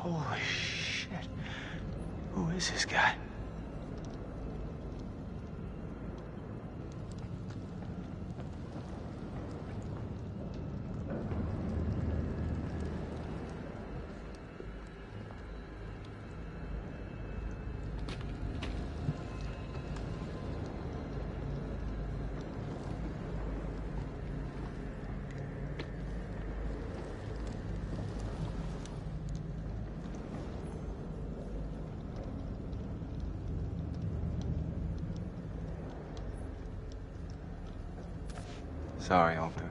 Holy shit. Who is this guy? Sorry, Alter.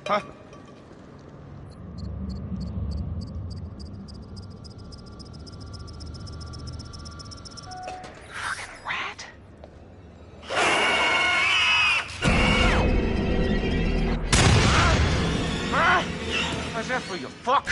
Huh? Fucking rat. Huh? How's that for you, fuck?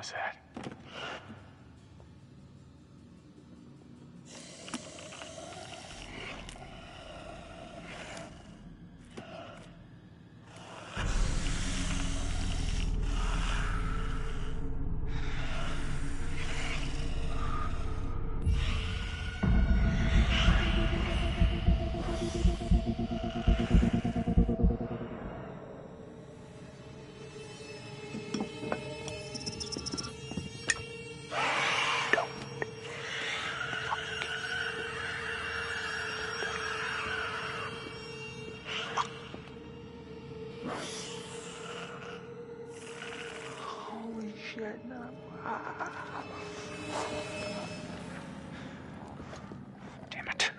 was that? Shit, no. Damn it.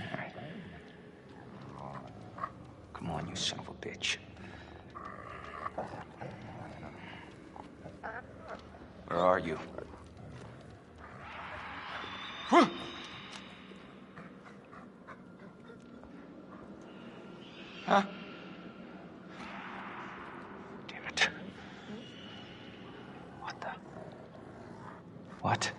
All right. Come on, you son of a bitch. Where are you? Huh? Damn it. What the? What?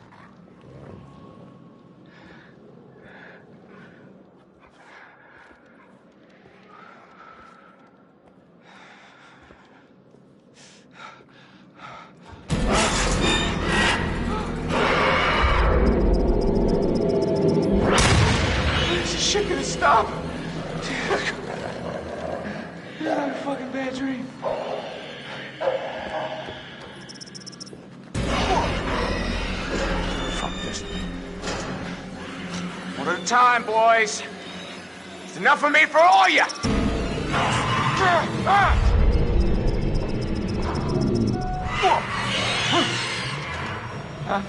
Is this shit gonna stop? This is a fucking bad dream. Fuck this. One at a time, boys. It's enough for me for all of you. Huh?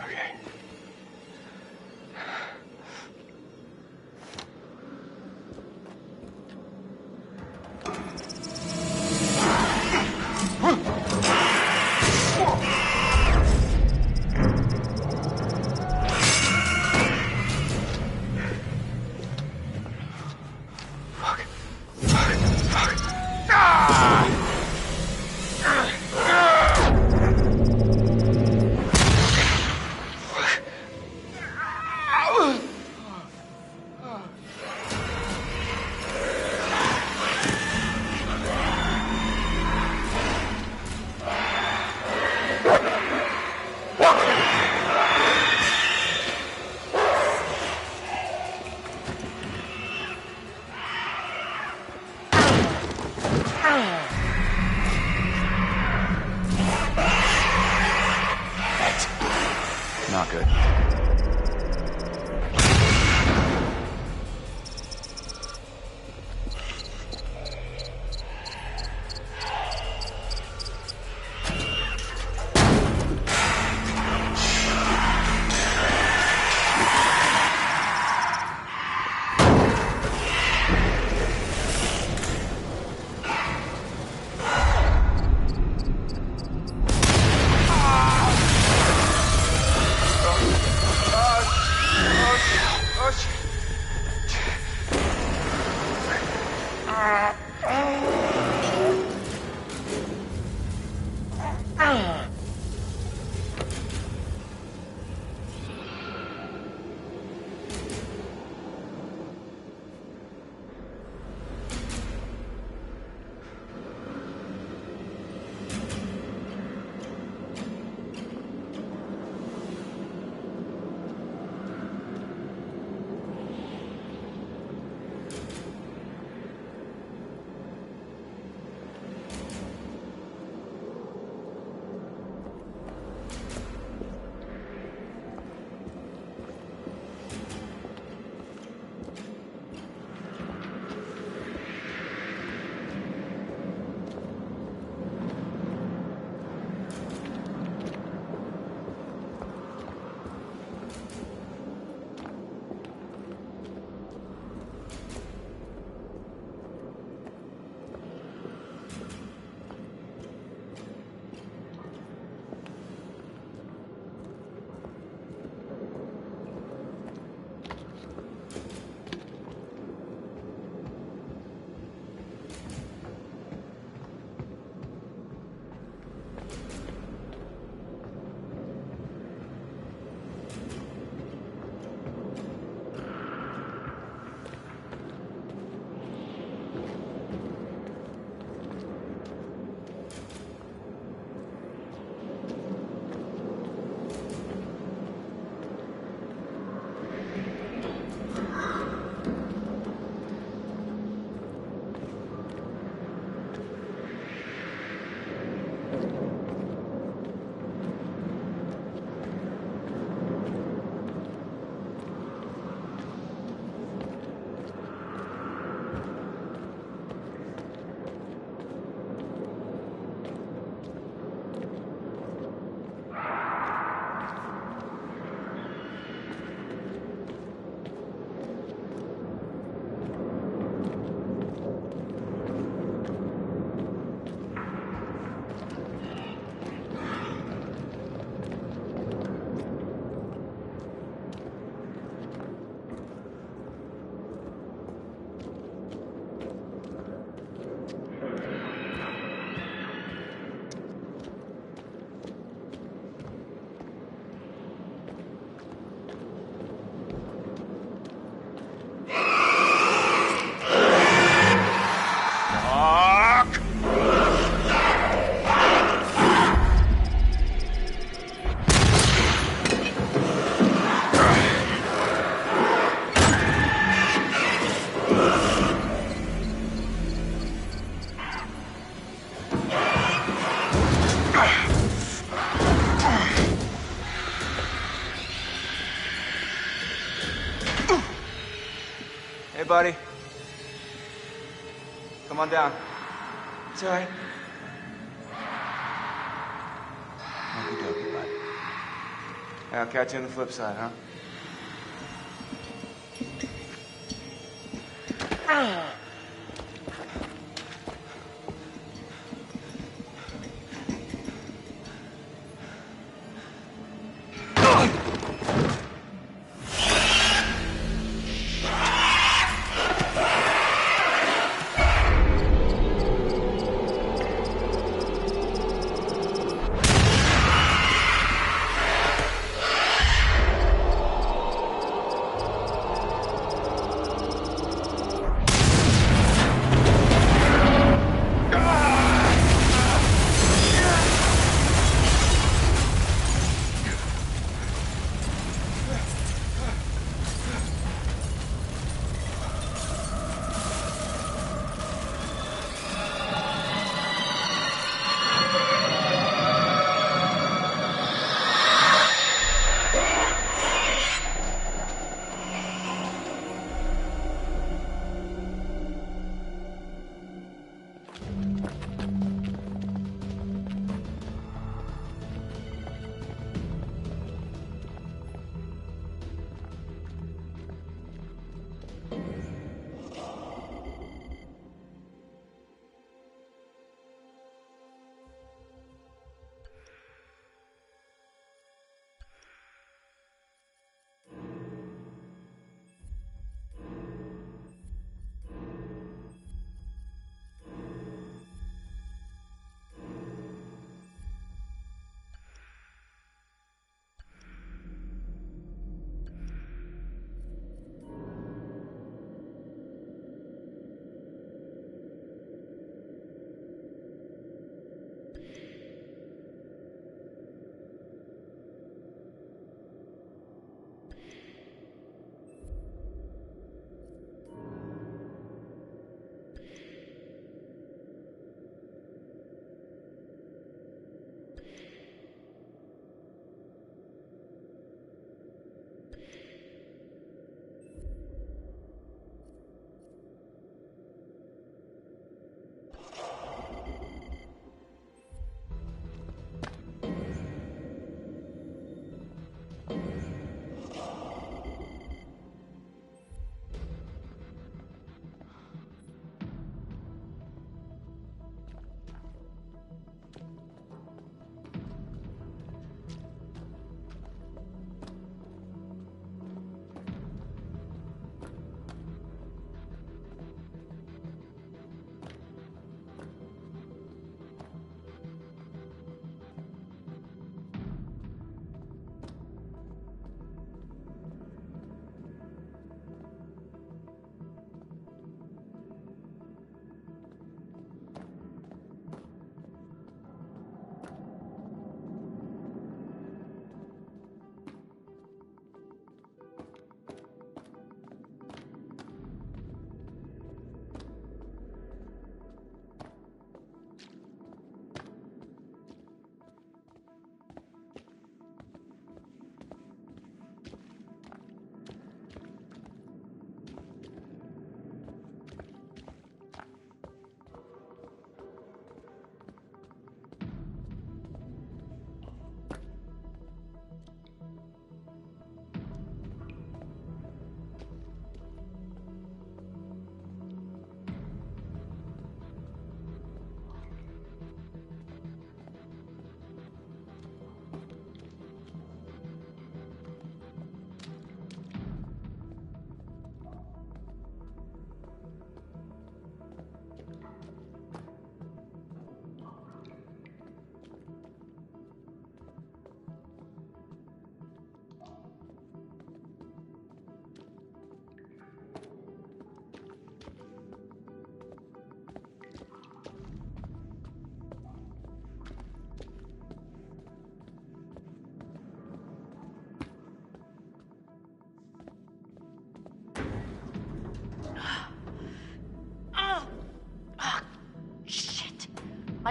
Okay. Not good. buddy. Come on down. It's all right. Okie dokie, bud. Yeah, I'll catch you on the flip side, huh?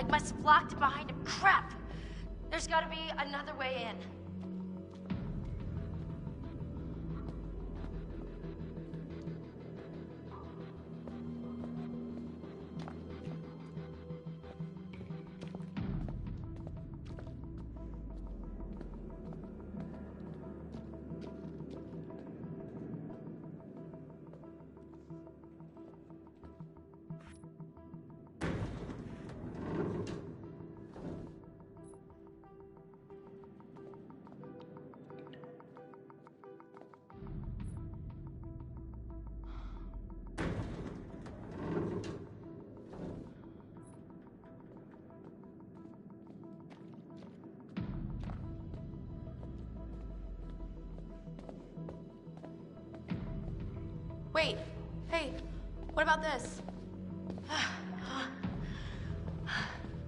Mike must have locked it behind him. Crap! There's gotta be another way in. Wait. Hey, what about this? I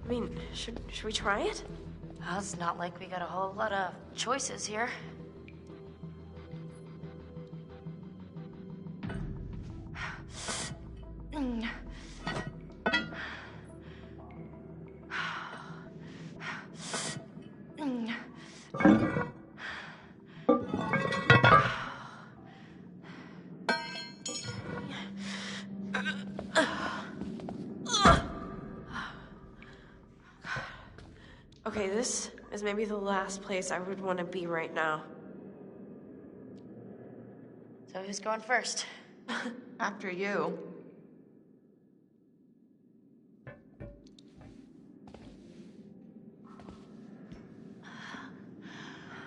mean, should we try it? Well, it's not like we got a whole lot of choices here. Okay, this is maybe the last place I would want to be right now. So who's going first? After you.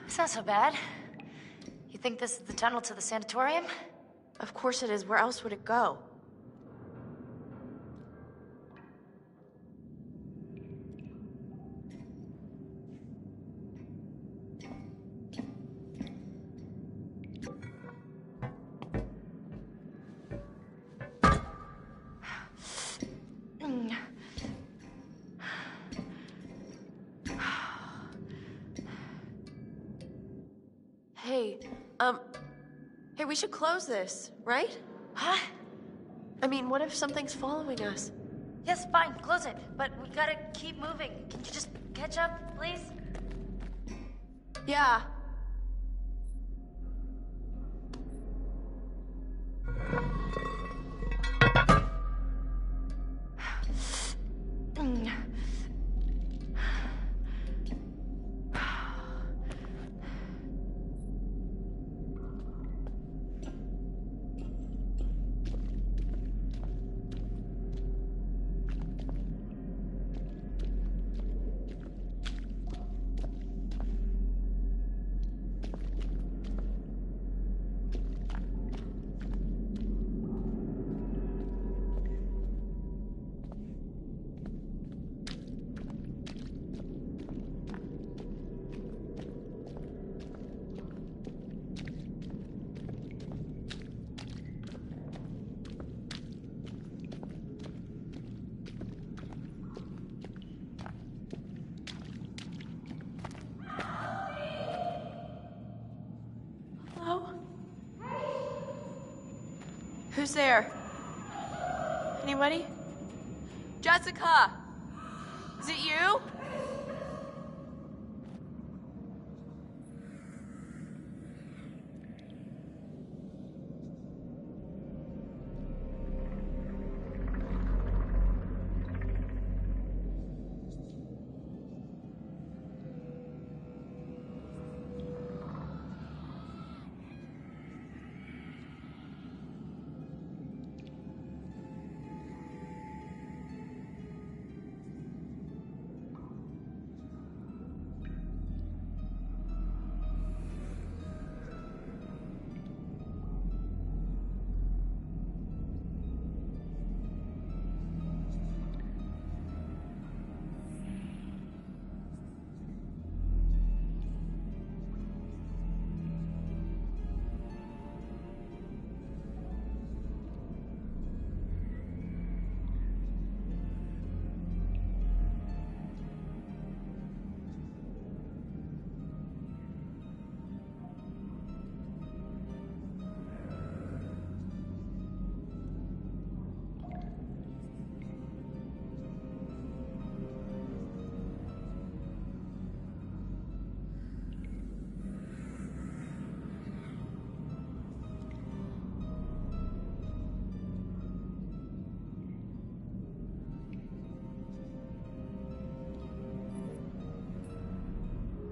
It's not so bad. You think this is the tunnel to the sanatorium? Of course it is. Where else would it go? Hey, we should close this, right? Huh? I mean, what if something's following us? Yes, fine, close it. But we gotta keep moving. Can you just catch up, please? Yeah. Hello? Who's there? Anybody? Jessica! Is it you?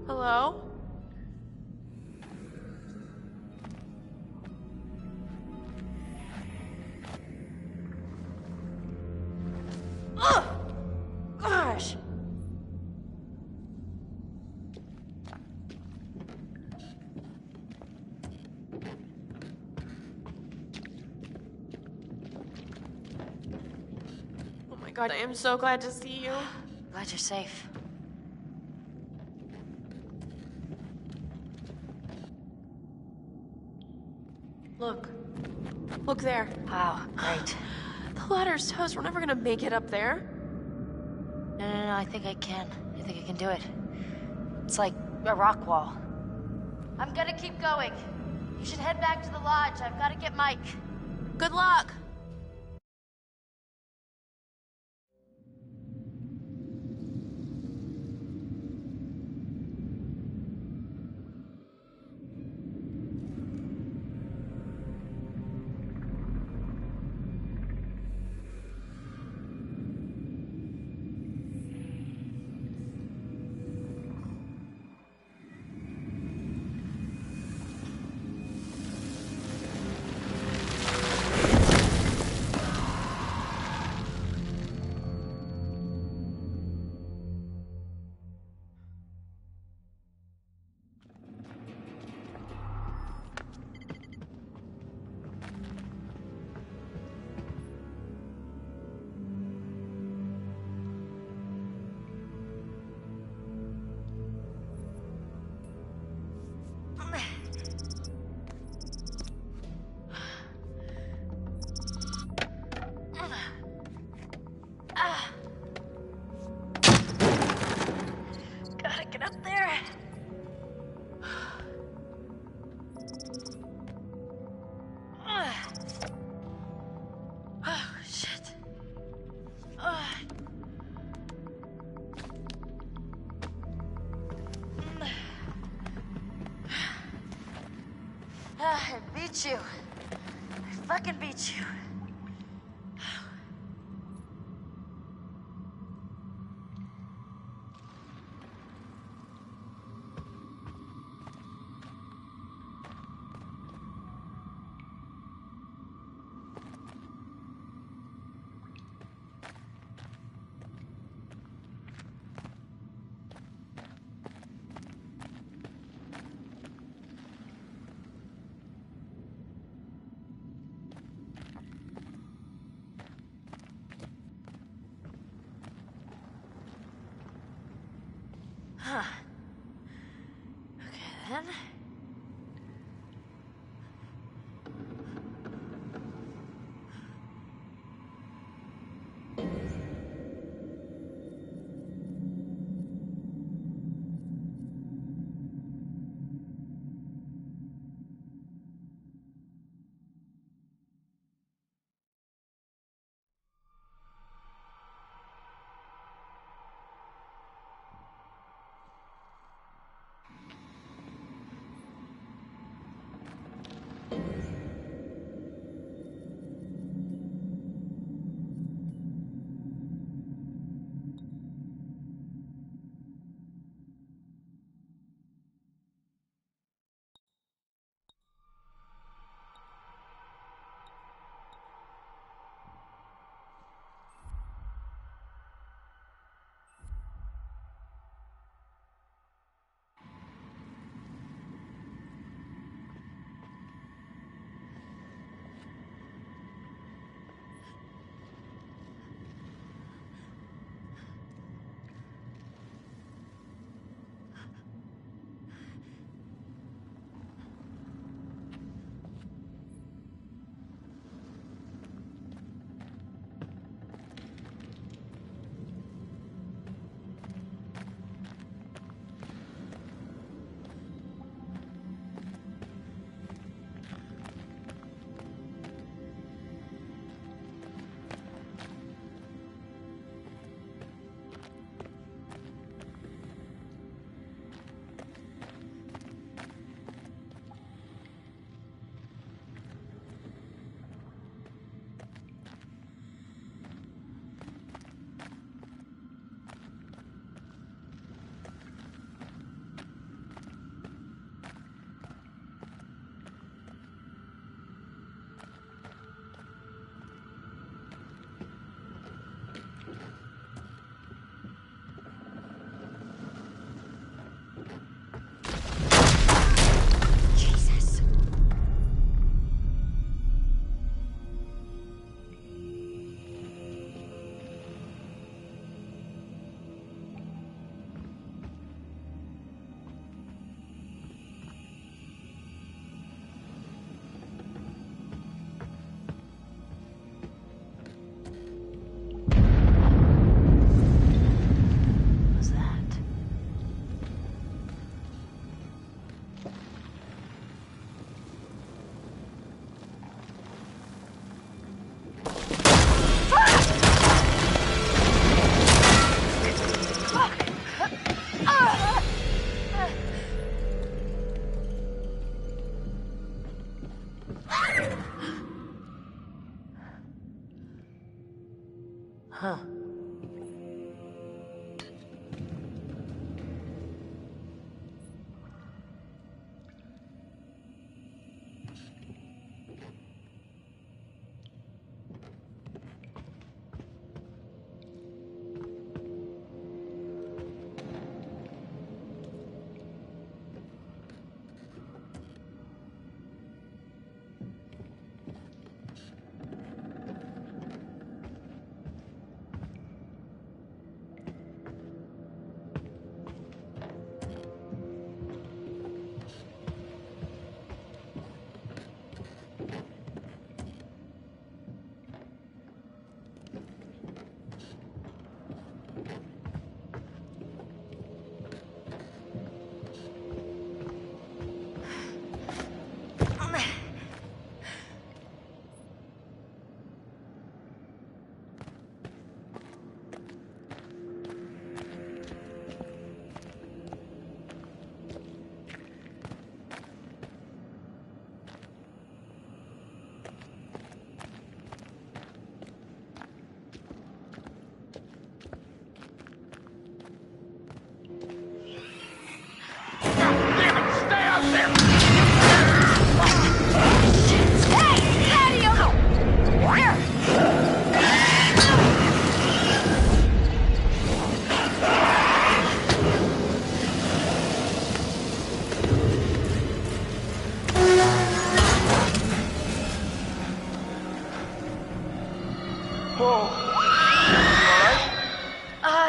Hello? Ugh! Gosh! Oh my god, I am so glad to see you. Glad you're safe. Look, Look there. Wow, great. The ladder's toast. We're never gonna make it up there. No, I think I can. I think I can do it. It's like a rock wall. I'm gonna keep going. You should head back to the lodge. I've gotta get Mike. Good luck. Gotta get up there. Oh, shit. I beat you. I fucking beat you. Huh. Okay, then. Huh.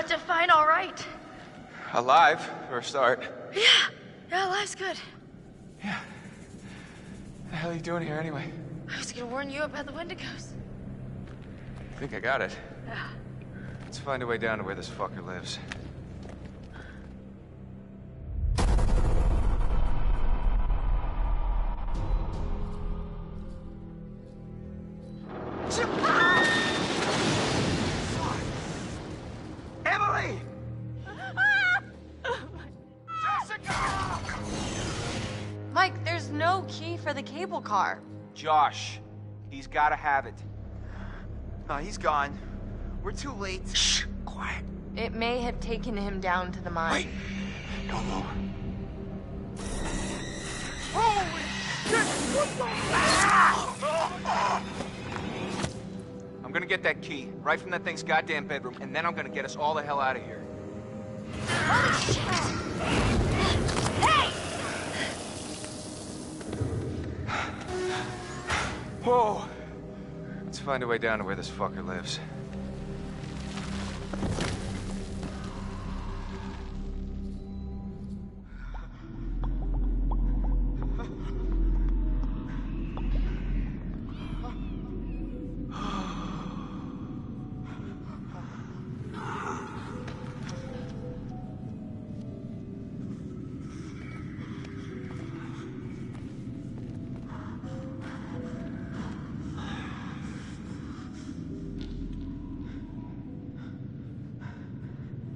Define all right. Alive, for a start. Yeah, life's good. Yeah. The hell are you doing here anyway? I was gonna warn you about the Wendigos. I think I got it. Yeah. Let's find a way down to where this fucker lives. Emily! Mike, there's no key for the cable car. Josh, he's gotta have it. No, he's gone. We're too late. Shh, quiet. It may have taken him down to the mine. Wait, no more. I'm gonna get that key, right from that thing's goddamn bedroom, and then I'm gonna get us all the hell out of here. Holy shit! Hey! Whoa! Let's find a way down to where this fucker lives.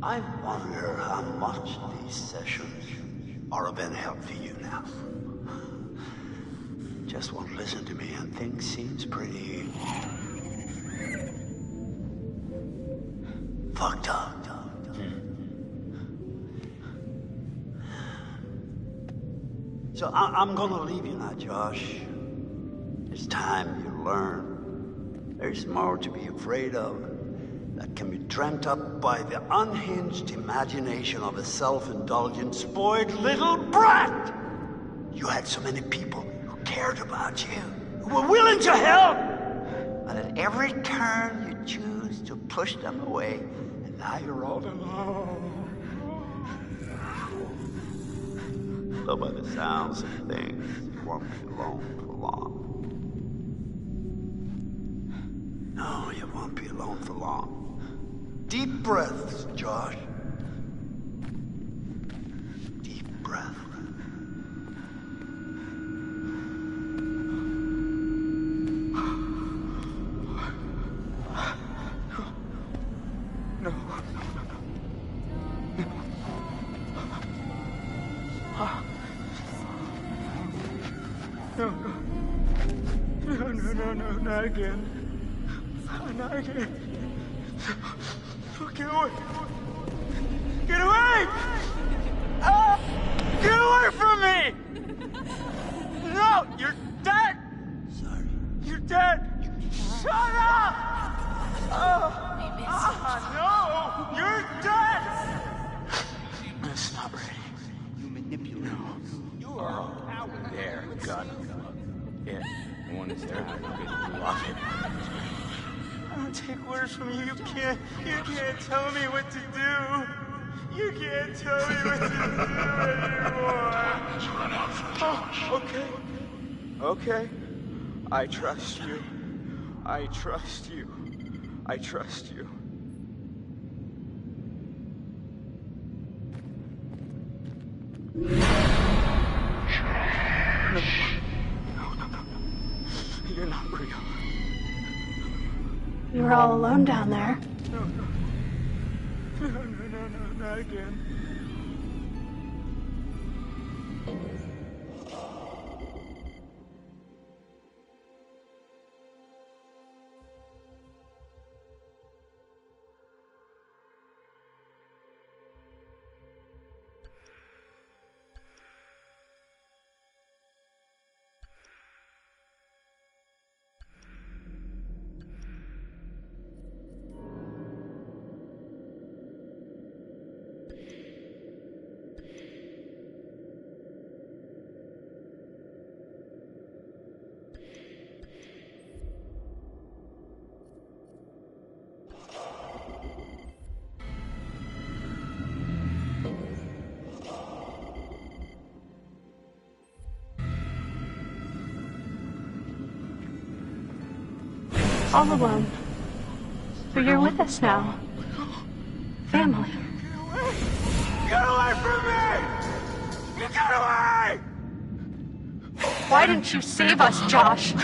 I wonder how much these sessions are of any help to you now. Just won't listen to me and things seems pretty fucked up. So I'm gonna leave you now, Josh. It's time you learn. There's more to be afraid of that can be dreamt up by the unhinged imagination of a self-indulgent, spoiled little brat. You had so many people who cared about you, who were willing to help. But at every turn, you choose to push them away, and now you're all alone. So by the sounds of things, you won't be alone for long. No, you won't be alone for long. Deep breaths, Josh. Deep breath. No. No, not again. Not again. Get away! Get away! Ah! Get away from me! No! You're dead! Sorry. You're dead! Shut up! No! You're dead! It's not ready. You manipulate. You are a coward. There, gun. Yeah, the one that's there. Lock it. I don't take orders from you. You can't tell me what to do. You can't tell me what to do anymore. Okay. Okay. I trust you. I trust you. I trust you. No. You're not real. You were all alone down there. No, not again. All alone. But you're with us now. Family. Get away from me! Get away! Why didn't you save us, Josh?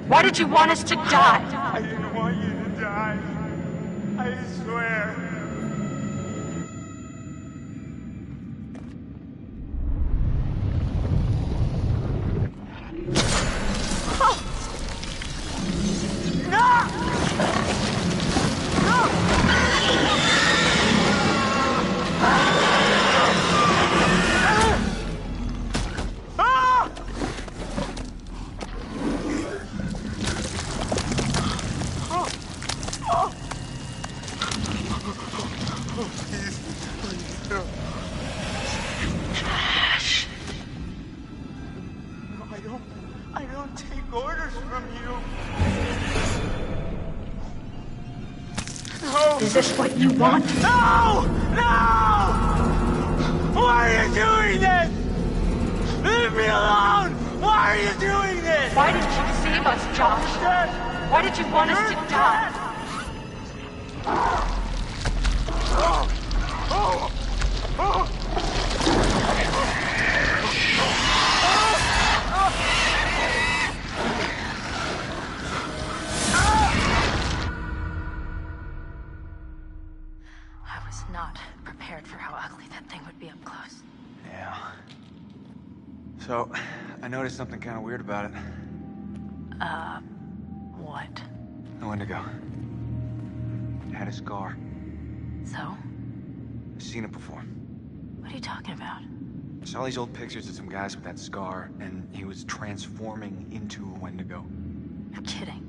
Why did you want us to die? I didn't want you to die. I swear. I don't take orders from you. No! Is this what you want? No! No! Why are you doing this? Leave me alone! Why are you doing this? Why didn't you save us, Josh? Why did you want us to die? I was not prepared for how ugly that thing would be up close. Yeah. So, I noticed something kind of weird about it. What? The Wendigo. It had a scar. So? I've seen it before. What are you talking about? I saw these old pictures of some guys with that scar, and he was transforming into a Wendigo. You're kidding.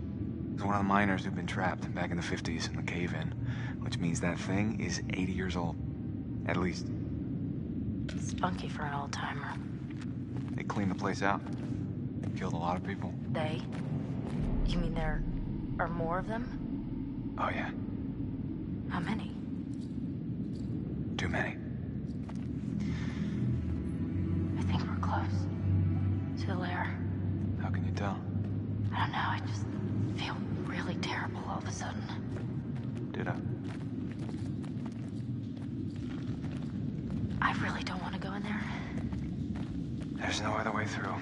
It was one of the miners who'd been trapped back in the 50s in the cave-in, which means that thing is 80 years old. At least. Spunky for an old-timer. They cleaned the place out. Killed a lot of people. They? You mean there are more of them? Oh, yeah. How many? Too many. I think we're close. To the lair. How can you tell? I don't know, I just feel really terrible all of a sudden. Ditto. I really don't want to go in there. There's no other way through.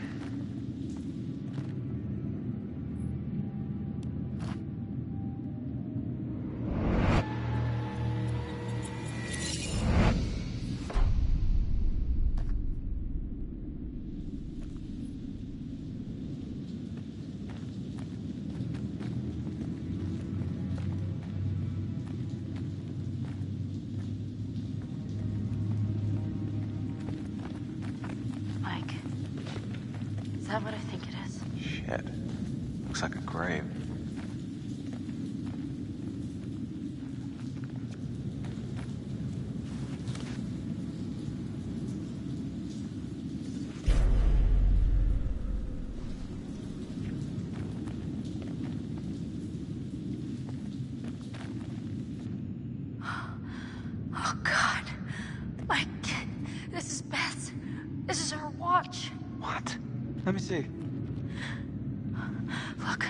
that what I think it is? Shit. Looks like a grave. Oh, God. Mike, this is Beth's. This is her watch. What? Let me see. Look,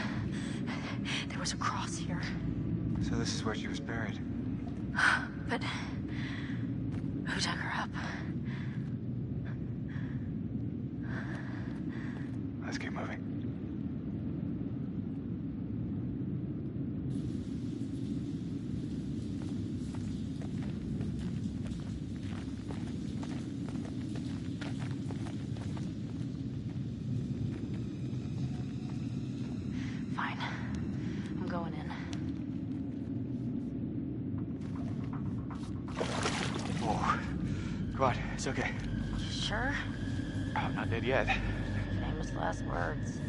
there was a cross here. So this is where she was buried. But who dug her up? Let's keep moving. Fine. I'm going in. Oh. Come on, it's okay. You sure? I'm not dead yet. Famous last words.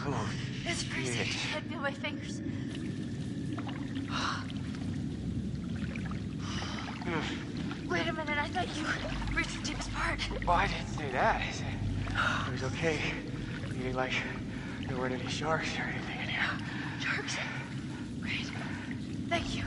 Oh, It's freezing. shit. I feel my fingers. Wait a minute, I thought you reached the deepest part. Well, I didn't say that. I said it was okay. Meaning like there weren't any sharks or anything in here. Sharks? Great. Thank you.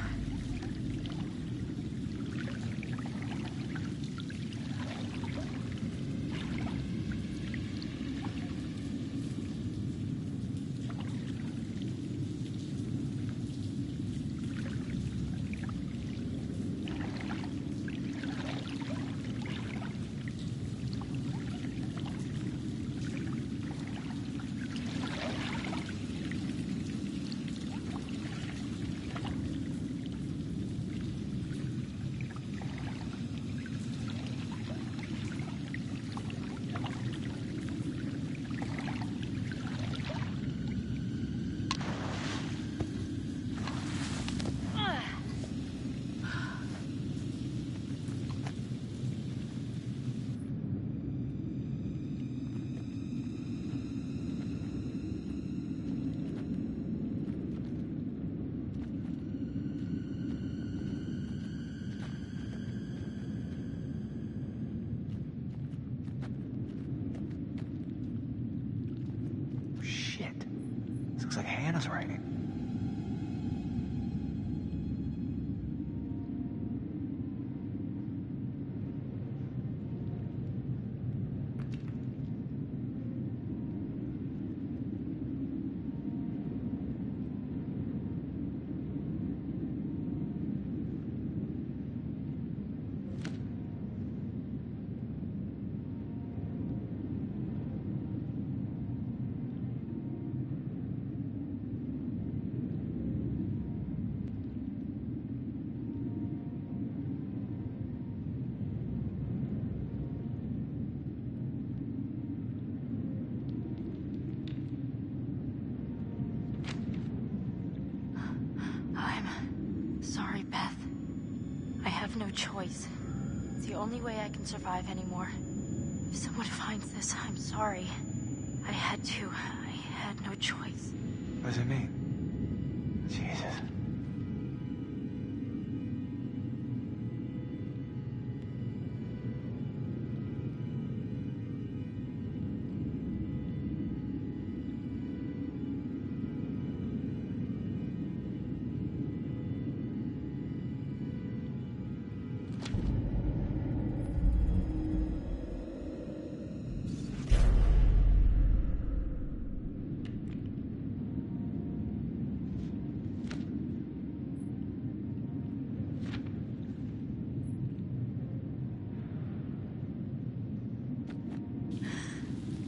Shit. This looks like Hannah's writing. I'm sorry, Beth. I have no choice. It's the only way I can survive anymore. If someone finds this, I'm sorry. I had to. I had no choice. What does it mean? Jesus.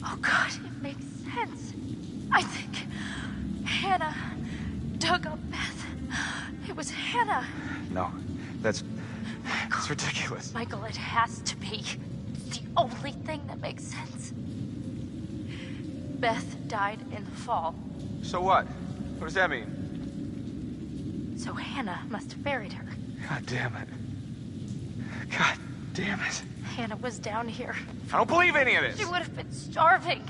Oh, God, it makes sense. I think Hannah dug up Beth. It was Hannah. No, that's ridiculous. Michael, it has to be. It's the only thing that makes sense. Beth died in the fall, So what? What does that mean? so Hannah must have buried her. God damn it. God. Damn it. Hannah was down here. I don't believe any of this. She would have been starving.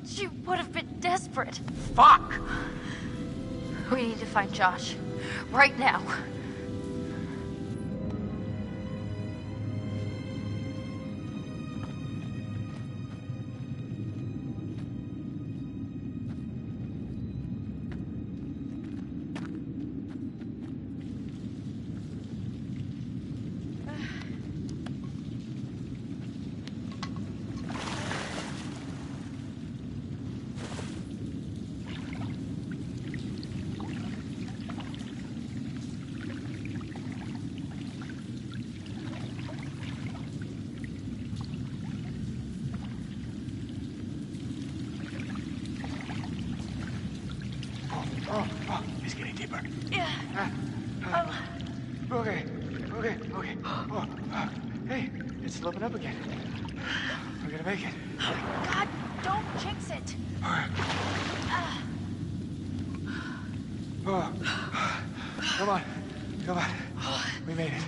She would have been desperate. Fuck! We need to find Josh. Right now. He's getting deeper. Yeah. Okay. Oh, hey, it's sloping up again. We're gonna make it. God, don't jinx it. Oh. Come on. We made it.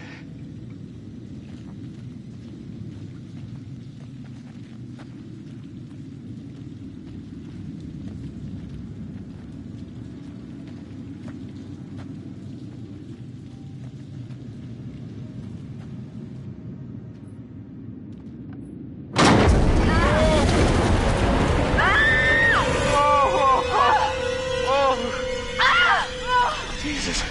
Jesus.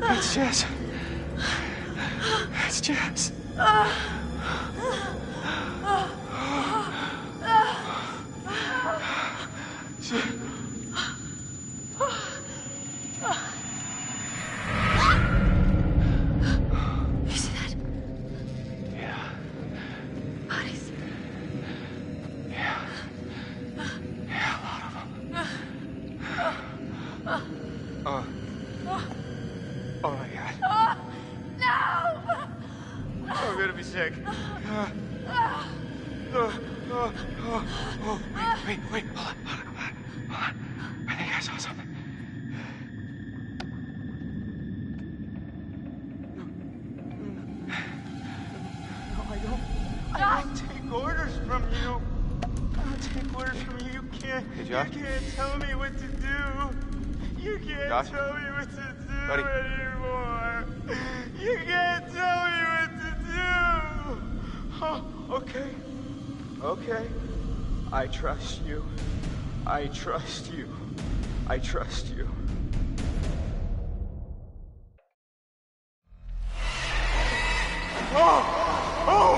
It's Jess. It's Jess. You see that? Yeah. Bodies. Yeah, a lot of them. Oh my God. No! I'm gonna be sick. Wait, hold on. I think I saw something. No, I don't take orders from you. I don't take orders from you. Hey, Josh? You can't tell me what to do. You can't Josh? tell me what to do Buddy? anymore. You can't tell me what to do. Oh, okay. I trust you. I trust you.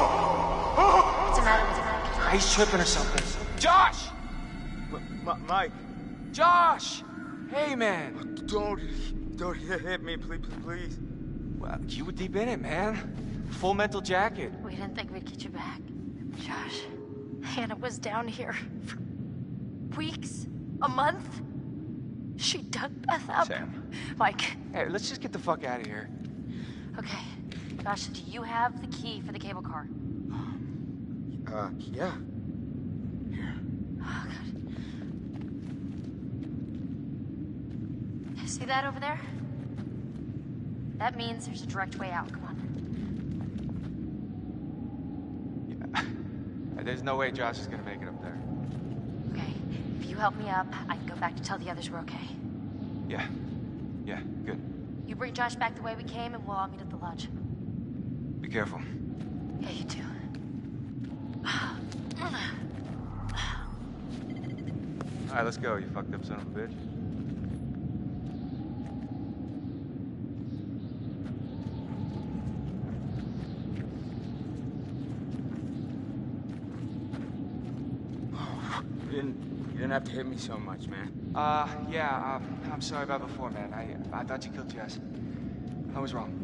What's the matter with her? He's tripping or something. Josh! Mike, Josh! Hey, man. don't hit me, please. Well, you were deep in it, man. Full mental jacket. We didn't think we'd get you back. Josh, Hannah was down here for weeks, a month. She dug Beth up. Sam. Mike, Hey, let's just get the fuck out of here. okay. Josh, do you have the key for the cable car? Yeah. Oh, God. See that over there? That means there's a direct way out. Come on. Yeah. There's no way Josh is gonna make it up there. Okay. If you help me up, I can go back to tell the others we're okay. Yeah, good. You bring Josh back the way we came, and we'll all meet at the lodge. Be careful. Yeah, you too. All right, let's go, you fucked up son of a bitch. You didn't have to hit me so much, man. Yeah, I'm sorry about before, man. I thought you killed Jess. I was wrong.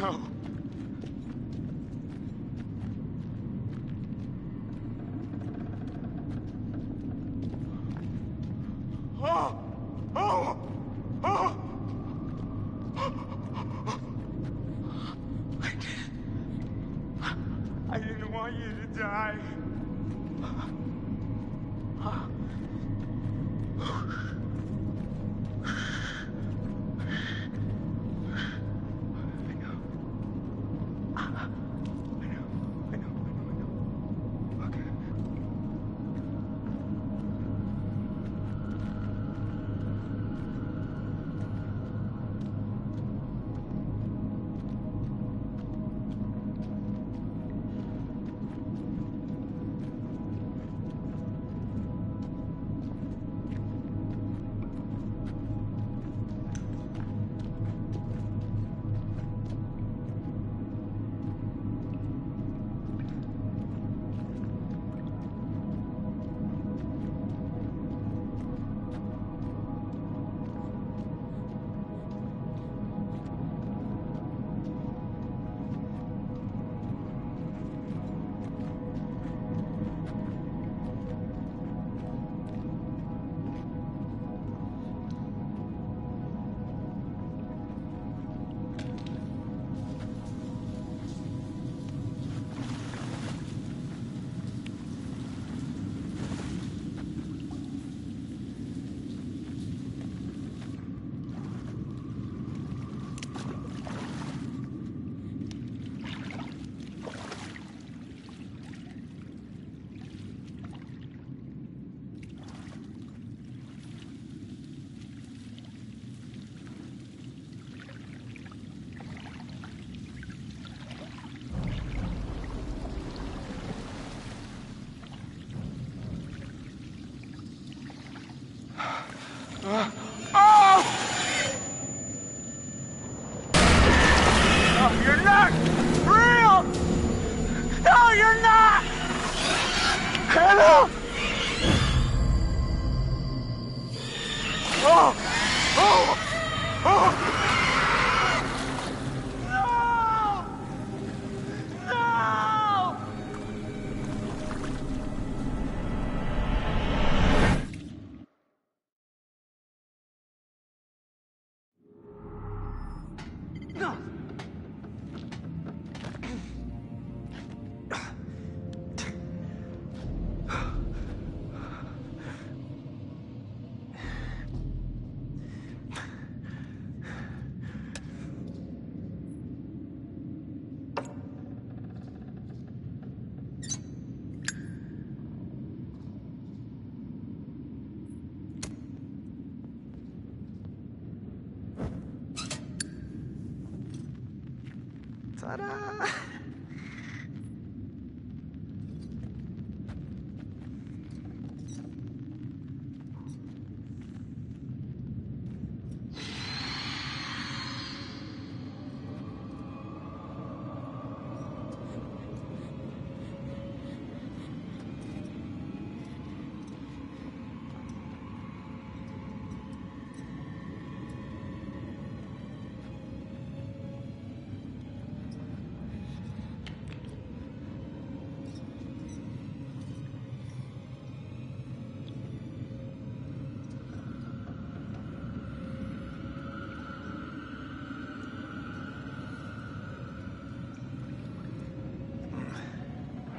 No. Oh! Oh! Oh! I didn't want you to die. Oh, you're not real! No, you're not! Hannah! Oh! Oh! Oh! No! No! No! Ta-da!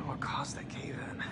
What caused that cave-in?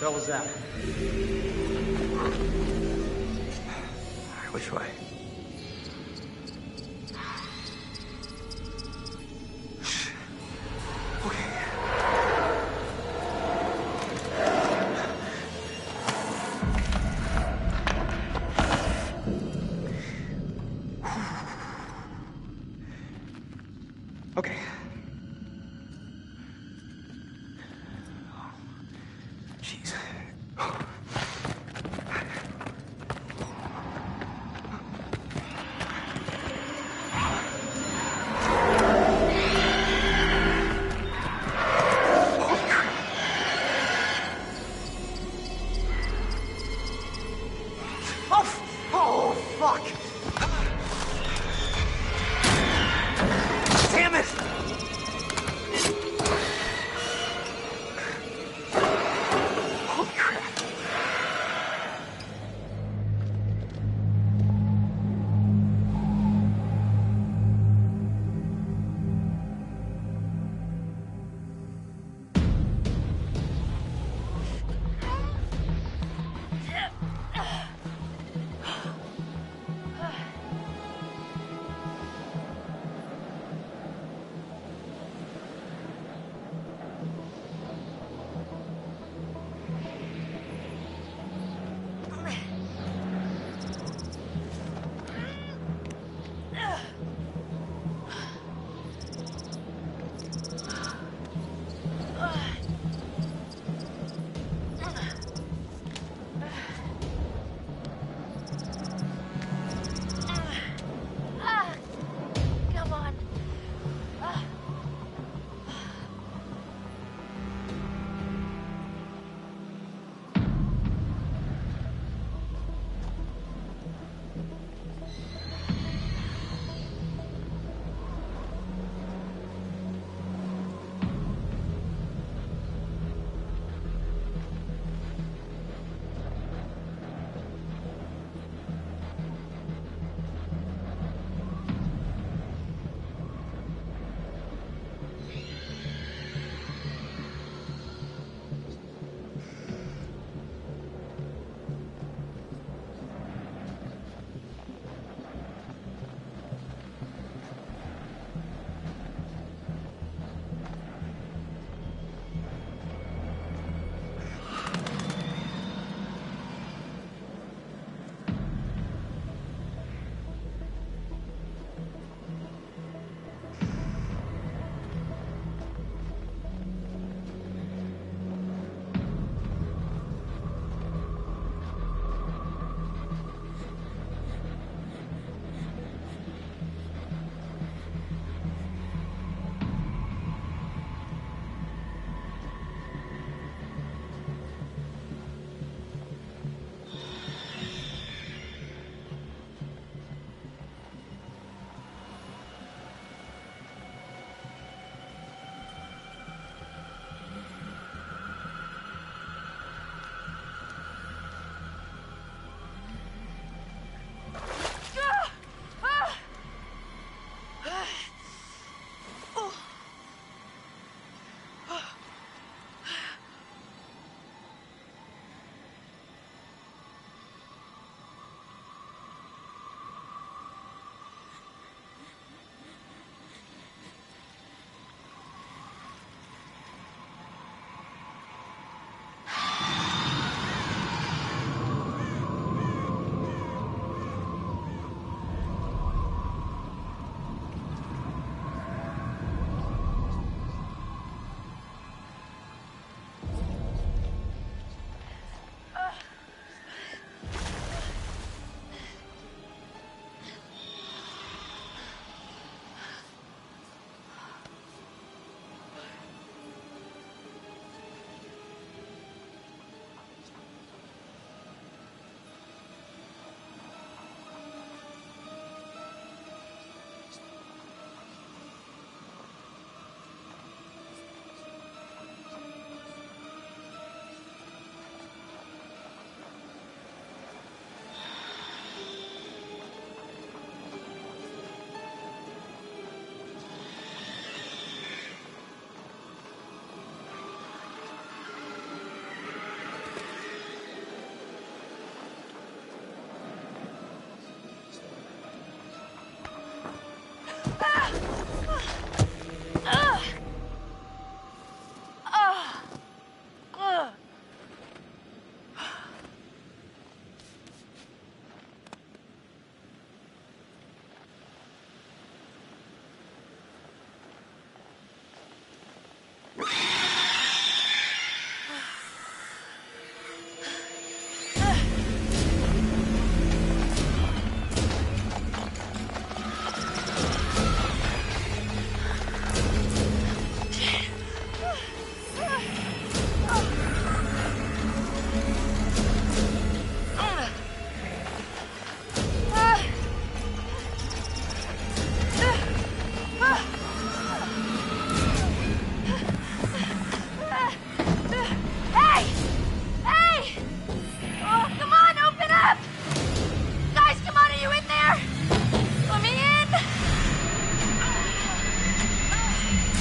hell was that? Alright, which way? Okay. Okay. Oh, jeez. Oh, fuck! Damn it!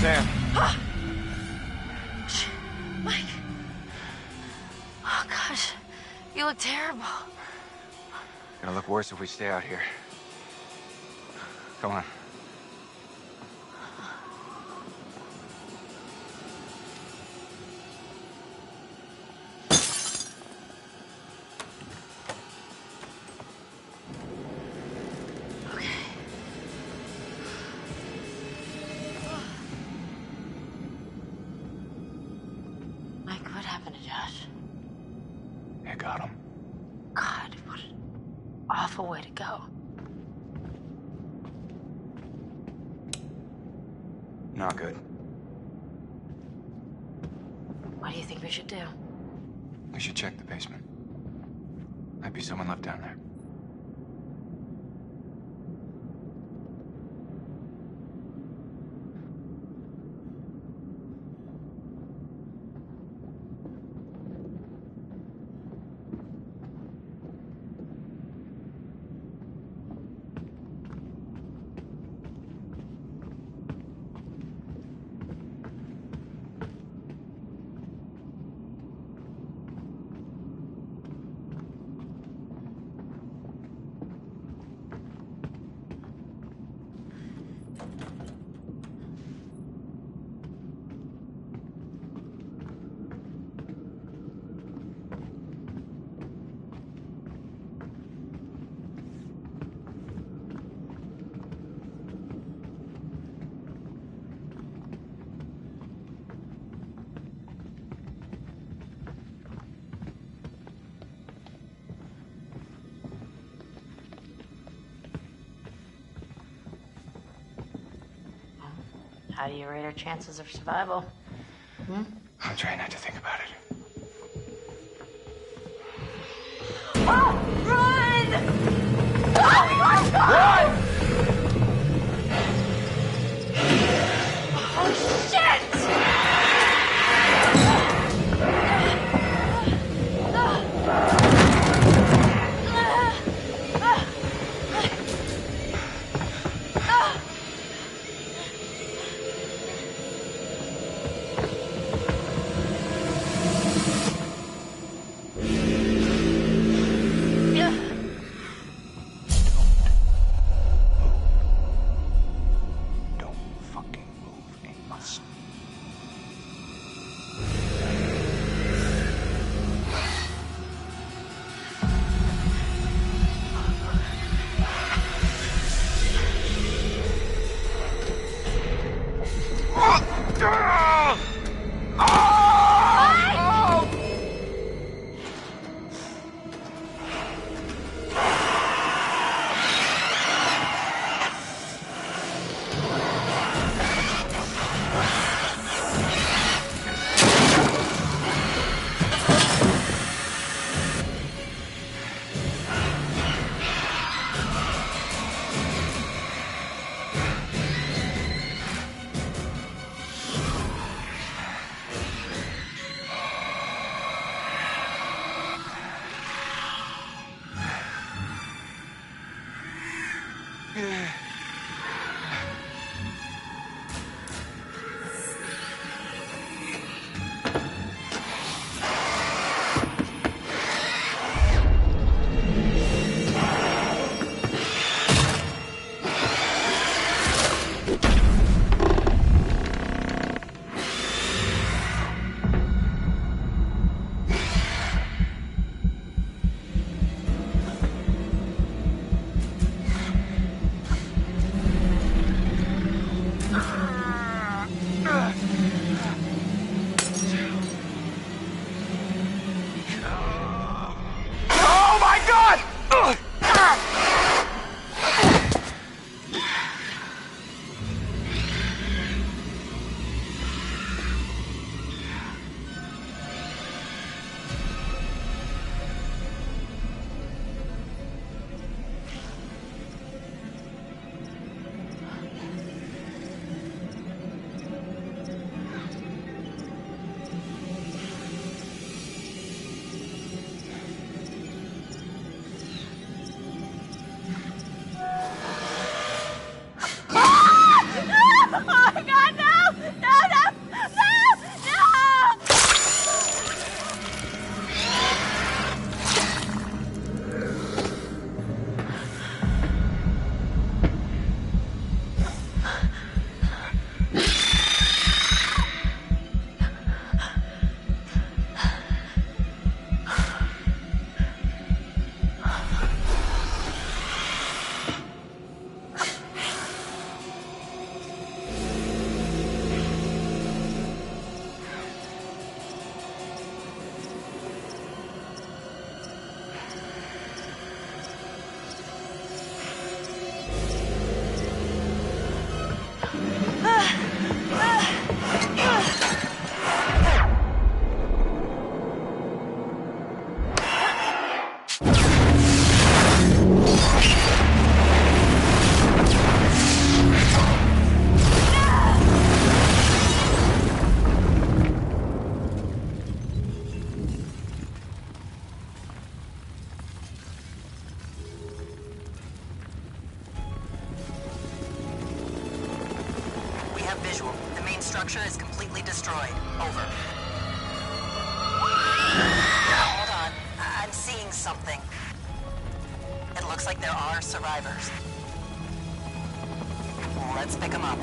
Sam. Mike. Oh, gosh. You look terrible. Gonna look worse if we stay out here. Come on. Got him. God, what an awful way to go. Not good. What do you think we should do? We should check the basement. Might be someone left down there. How do you rate our chances of survival? I'm trying not to think about it. Oh, run! Oh, my God! Run! Oh, shit! Visual. The main structure is completely destroyed. Over. Hold on. I'm seeing something. It looks like there are survivors. Let's pick them up.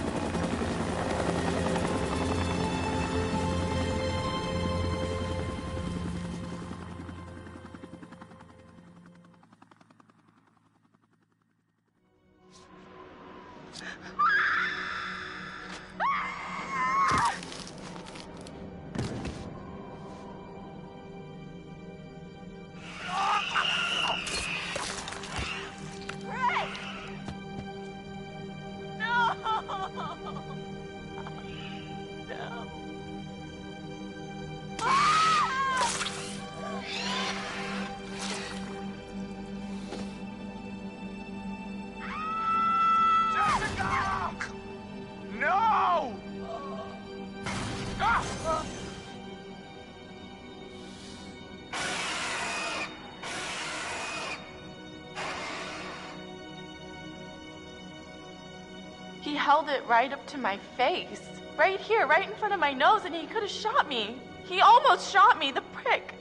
He held it right up to my face. Right here, right in front of my nose, and he could have shot me. He almost shot me, the prick.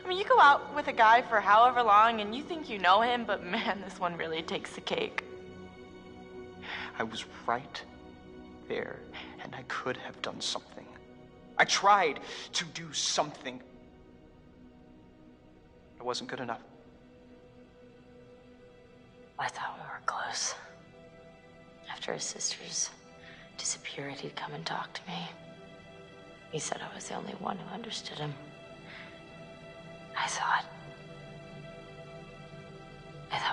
I mean, you go out with a guy for however long and you think you know him, but man, this one really takes the cake. I was right there, and I could have done something. I tried to do something. It wasn't good enough. I thought we were close. After his sisters disappeared, he'd come and talk to me. He said I was the only one who understood him. I thought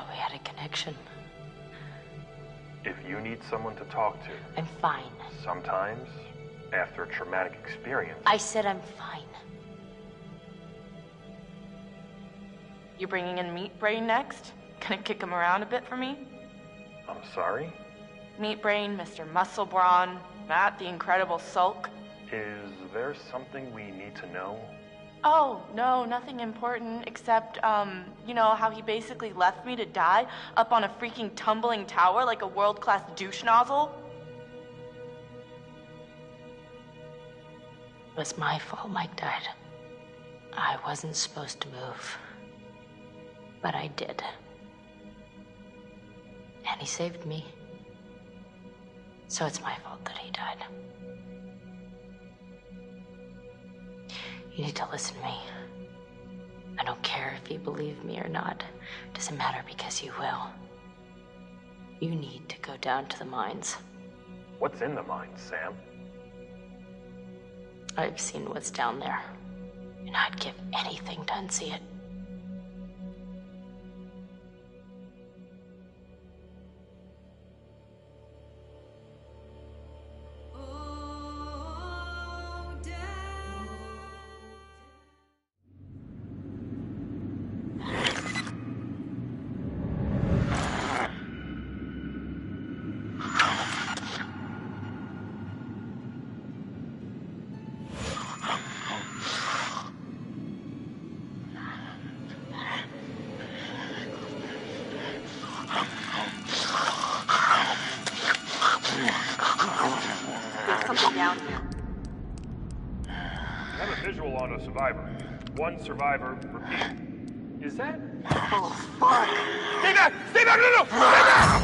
we had a connection. If you need someone to talk to... I'm fine. Sometimes, after a traumatic experience... I said I'm fine. You bringing in Meat Brain next? Gonna kick him around a bit for me? I'm sorry? Meat Brain, Mr. Muscle Brawn, Matt the Incredible Sulk. Is there something we need to know? Oh, no, nothing important, except, you know, how he basically left me to die up on a freaking tumbling tower like a world-class douche nozzle? It was my fault Mike died. I wasn't supposed to move. But I did. And he saved me. So it's my fault that he died. You need to listen to me. I don't care if you believe me or not. Doesn't matter because you will. You need to go down to the mines. What's in the mines, Sam? I've seen what's down there. And I'd give anything to unsee it. Survivor. One survivor, repeat. Is that? Oh, fuck. Stay back! Stay back! No! Stay back!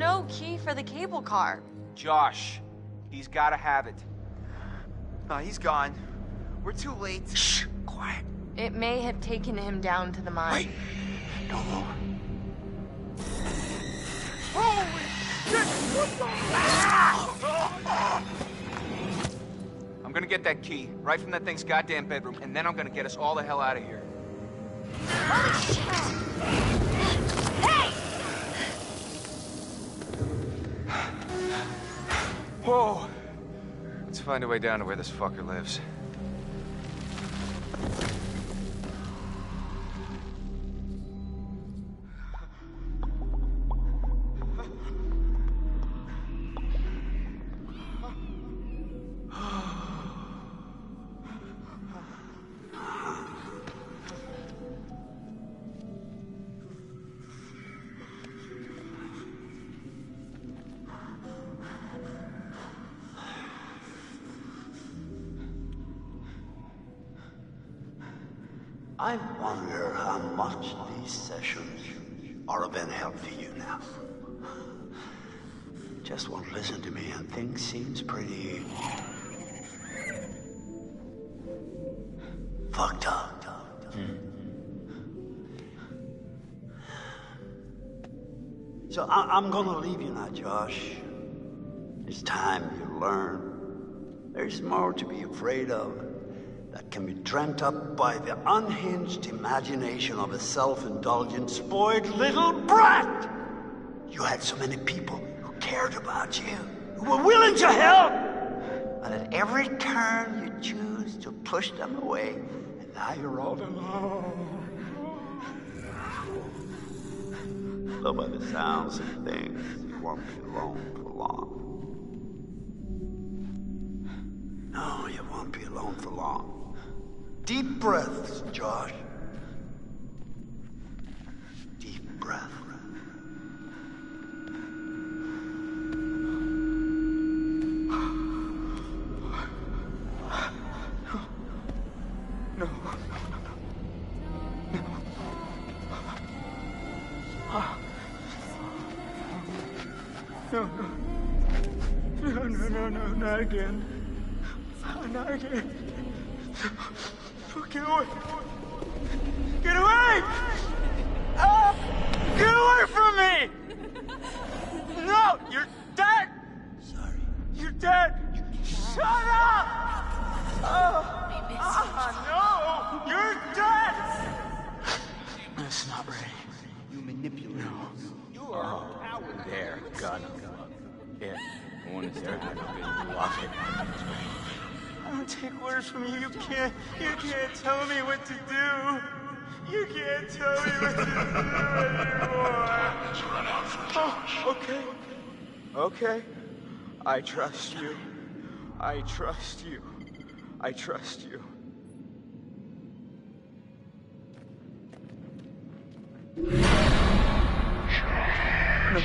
no key for the cable car. Josh, he's gotta have it. No, he's gone. We're too late. Shh, quiet. It may have taken him down to the mine. Wait. No. Holy shit! What the? I'm gonna get that key right from that thing's goddamn bedroom, and then I'm gonna get us all the hell out of here. Hey! Whoa! Let's find a way down to where this fucker lives. I wonder how much these sessions are of any help to you now. Just won't listen to me and things seems pretty fucked up. So I'm gonna leave you now, Josh. It's time you learn. There's more to be afraid of that can be dreamt up by the unhinged imagination of a self-indulgent, spoiled little brat. You had so many people who cared about you, who were willing to help. But at every turn you choose to push them away, and now you're all alone. Though by the sounds of things, you won't be alone for long. No, you won't be alone for long. Deep breaths, Josh. Deep breath. No. No, not again. Not again. Get away! Get away! Get away from me! No, you're dead! Sorry. You're dead! Shut up! No! You're dead! It's not ready. You manipulate. You are a coward. There, gun. Yeah, the one that's there, I don't get lock it. I don't take orders from you. You can't tell me what to do. You can't tell me what to do anymore. Oh, okay. I trust you. I trust you. I trust you. No.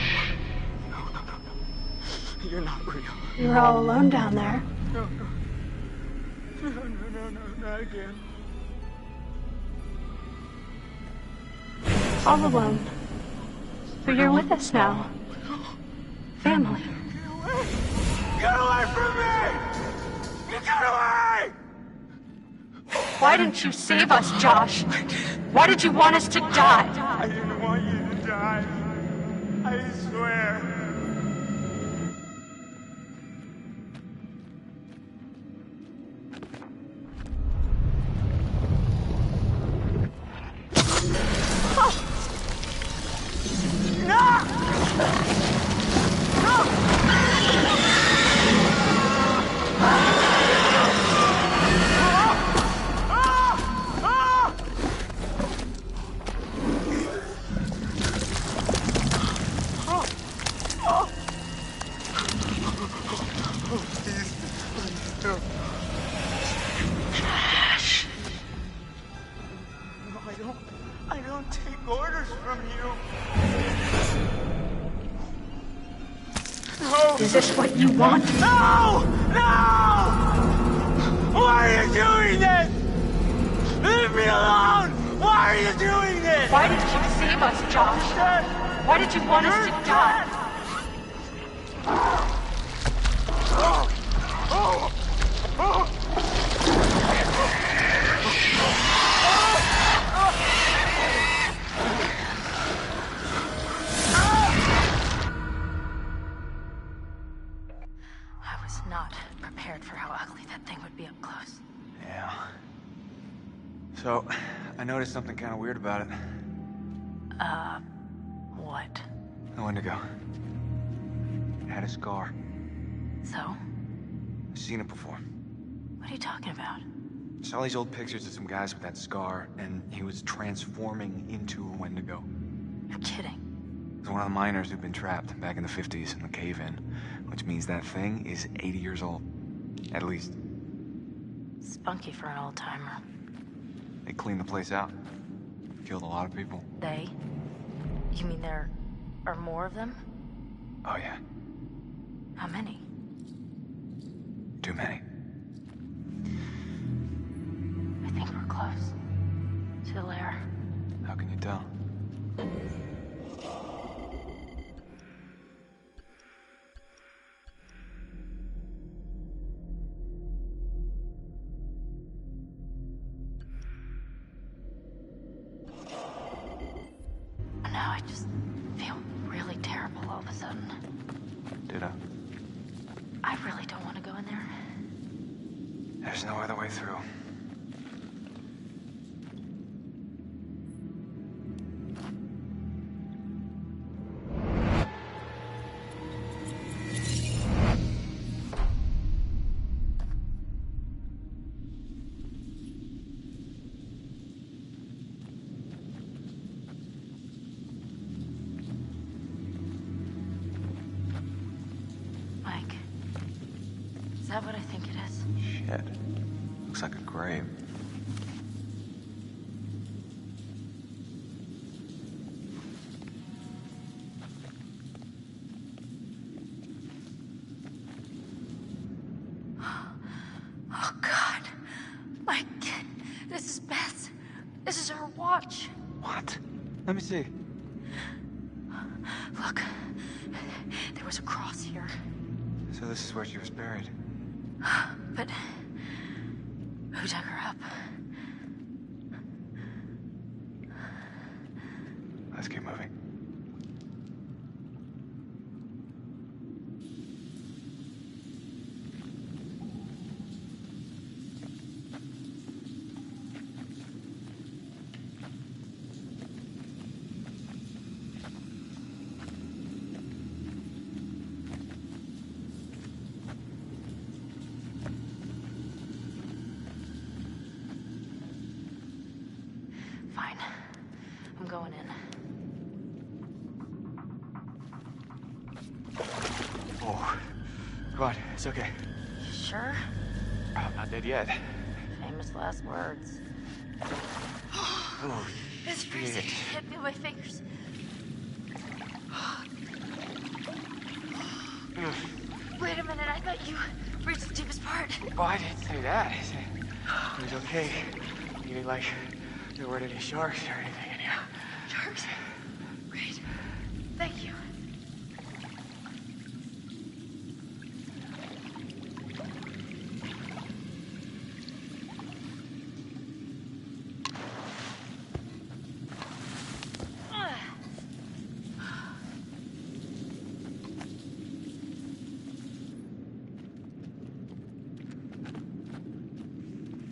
You're not real. You're all alone down there. No, not again. All alone. But you're with us now. Family. Get away from me! Get away! Why didn't you save us, Josh? Why did you want us to die? I didn't want you to die. I swear. I don't take orders from you. No! Is this what you want? No! Why are you doing this? Leave me alone! Why are you doing this? Why did you save us, Josh? Why did you want us to die? I was not prepared for how ugly that thing would be up close. Yeah. So, I noticed something kind of weird about it. What? The Wendigo. It had a scar. So? I've seen it before. What are you talking about? I saw these old pictures of some guys with that scar, and he was transforming into a Wendigo. You're kidding. It was one of the miners who'd been trapped back in the 50s in the cave-in, which means that thing is 80 years old. At least. Spunky for an old-timer. They cleaned the place out. Killed a lot of people. They? You mean there are more of them? Oh, yeah. How many? Too many. I think we're close. To the lair. How can you tell? Now I just feel really terrible all of a sudden. Ditto. I really don't want to go in there. There's no other way through. Mike, is that what I think it is? Shit. Looks like a grave. Oh, God. Mike, this is Beth. This is her watch. What? Let me see. Look, there was a cross here. So this is where she was buried. But who dug her up? Let's keep moving. Fine. I'm going in. Oh. Come on, it's okay. You sure? I'm not dead yet. Famous last words. Oh, It's freezing. I can't feel my fingers. Wait a minute, I thought you reached the deepest part. Oh, I didn't say that. I said it was okay. Meaning like there weren't any sharks or anything in here. Sharks? Great. Thank you.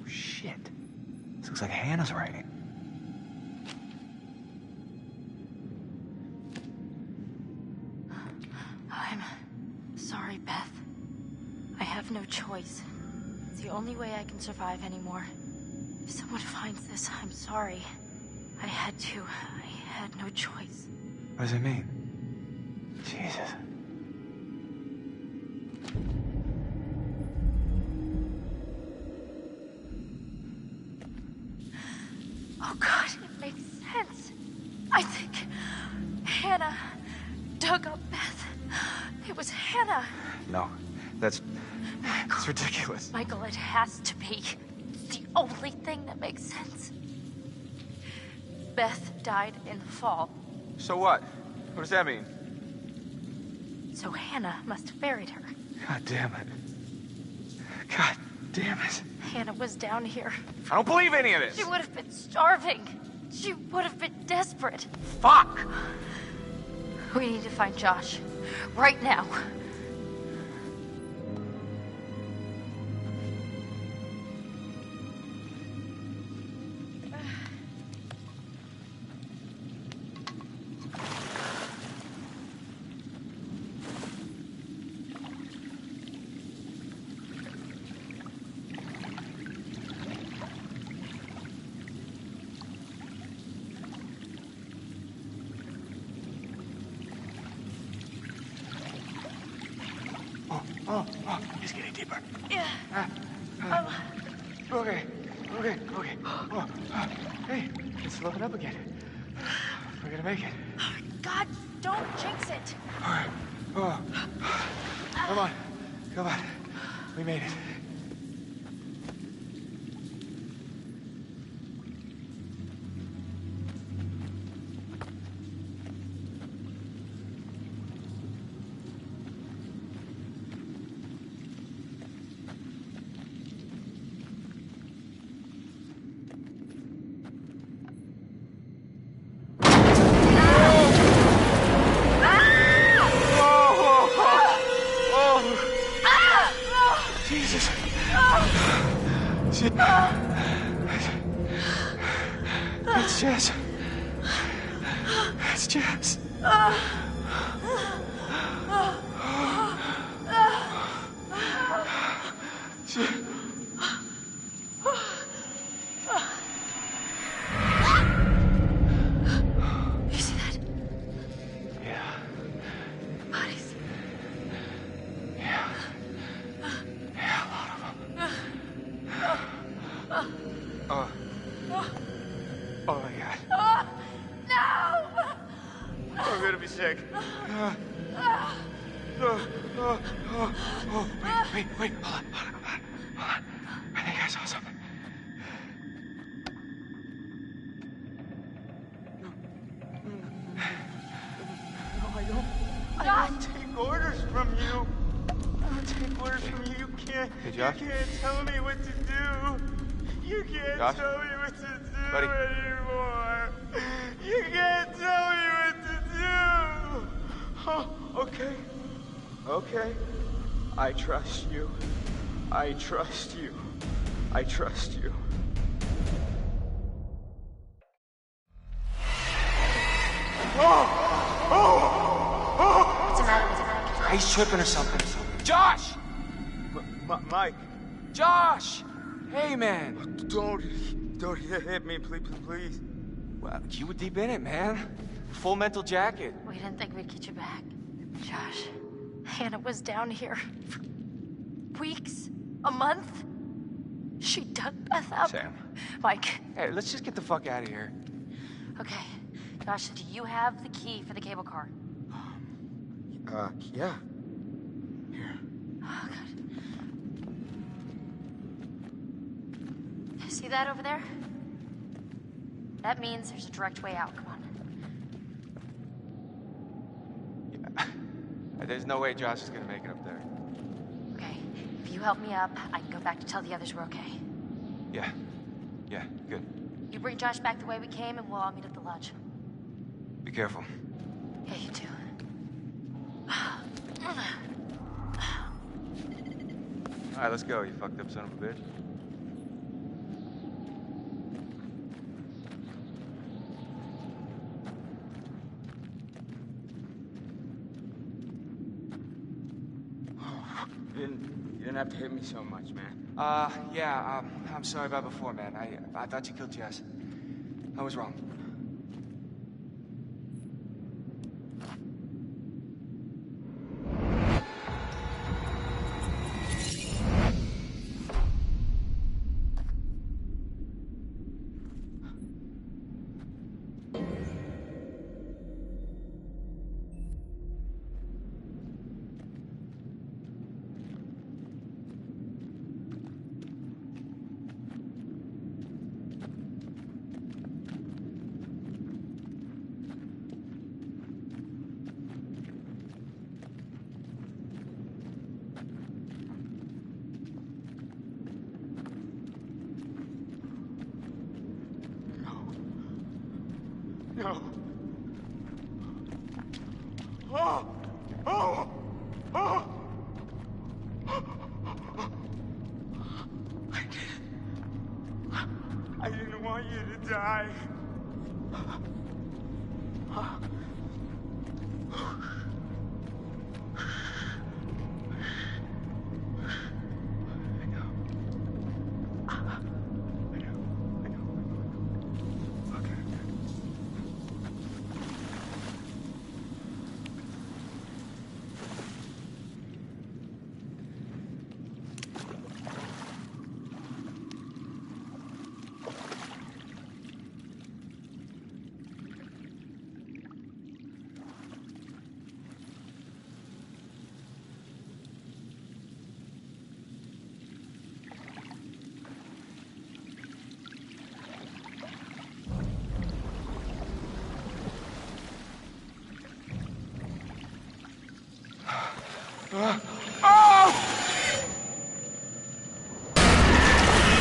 Shit. This looks like Hannah's writing. I'm sorry, Beth. I have no choice. It's the only way I can survive anymore. If someone finds this, I'm sorry. I had to. I had no choice. What does it mean? Jesus. Oh, God, it makes sense. I think Hannah dug up Beth. It was Hannah. No, that's ridiculous. Michael, it has to be. It's the only thing that makes sense. Beth died in the fall. So what? What does that mean? So Hannah must have buried her. God damn it. God damn it. Hannah was down here. I don't believe any of this. She would have been starving. She would have been desperate. Fuck! We need to find Josh. Right now. Oh, he's getting deeper. Yeah. Okay. Oh, hey, it's slowing up again. We're gonna make it. God, don't jinx it. All right. Oh. Come on. We made it. Jesus. It's Jess. It's Jess. You see that? Yeah. Bodies. Yeah, a lot of them. Oh my God. No! I'm gonna be sick. Wait, hold on. I think I saw something. I don't take orders from you. I don't take orders from you. You can't. Hey, Josh? You can't tell me what to do. You can't Josh? tell me what to do Buddy? anymore. You can't tell me what to do. Oh, okay. I trust you. I trust you. I trust you. What's the matter with him? He's tripping or something. Josh! Mike, Josh! Hey, man. don't hit me, please. Well, you were deep in it, man. Full mental jacket. We didn't think we'd get you back. Josh, Hannah was down here for weeks, a month. She dug Beth up. Sam. Mike. Hey, let's just get the fuck out of here. Okay. Josh, do you have the key for the cable car? Yeah. Oh, God. See that over there? That means there's a direct way out. Come on. There's no way Josh is gonna make it up there. Okay. If you help me up, I can go back to tell the others we're okay. Yeah, good. You bring Josh back the way we came, and we'll all meet at the lodge. Be careful. Yeah, you too. All right, let's go, you fucked up son of a bitch. You didn't have to hit me so much, man. I'm sorry about before, man. I thought you killed Jess. I was wrong. Oh! Oh! Oh! I didn't want you to die.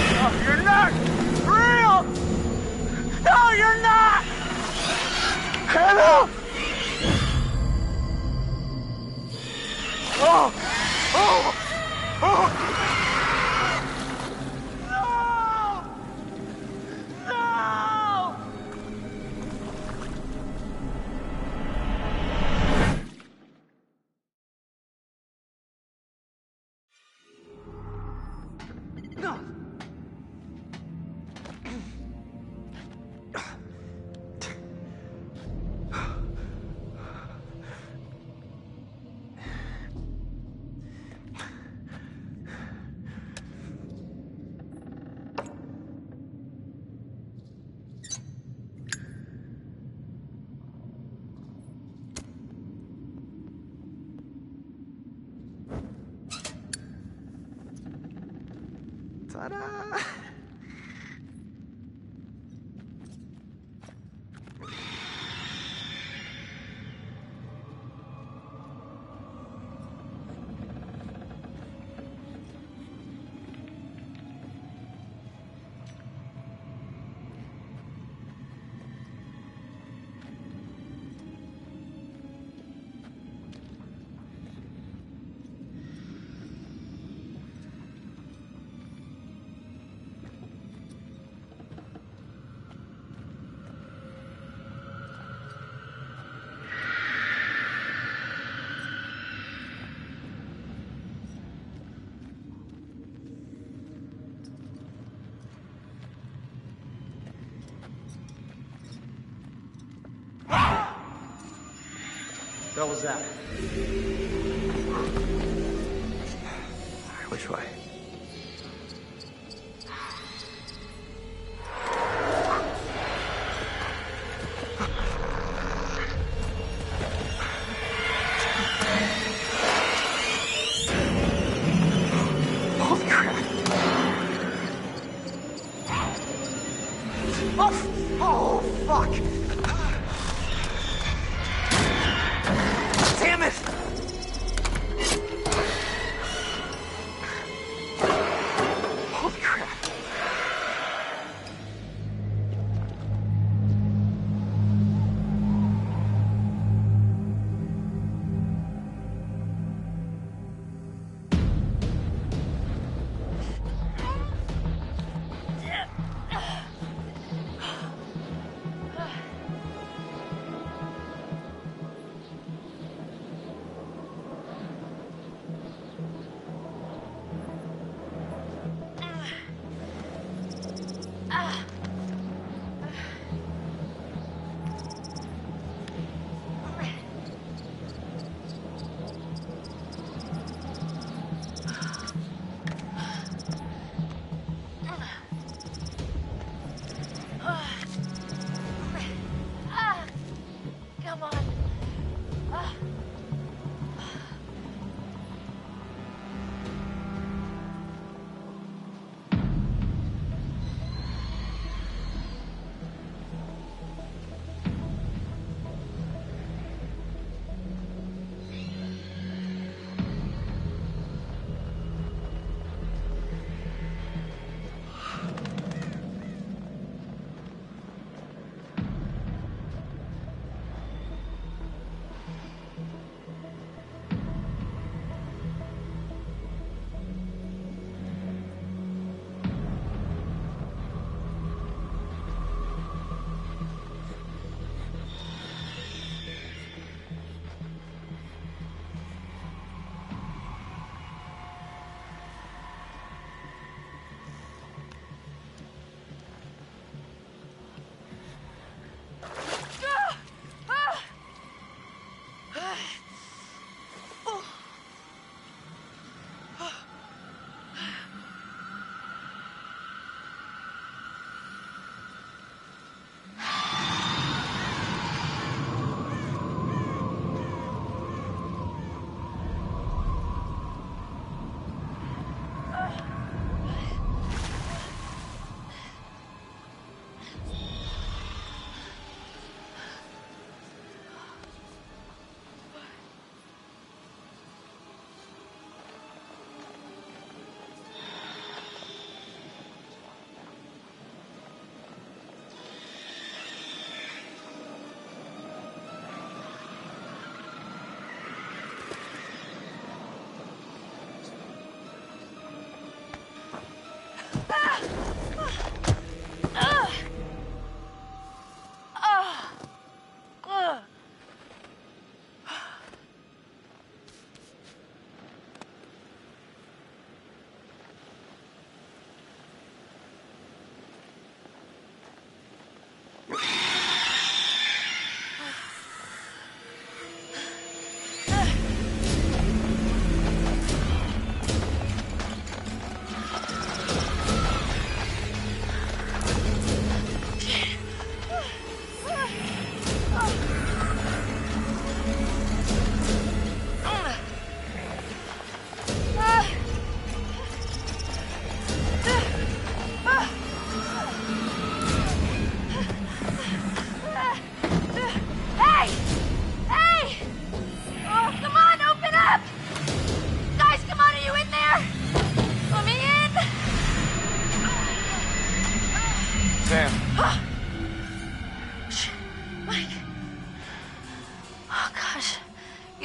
No, you're not real! No, you're not! Hannah! Oh! Oh! Oh! No! No! Ta-da! What was that? Which way? Holy crap. Oh, fuck. Damn it.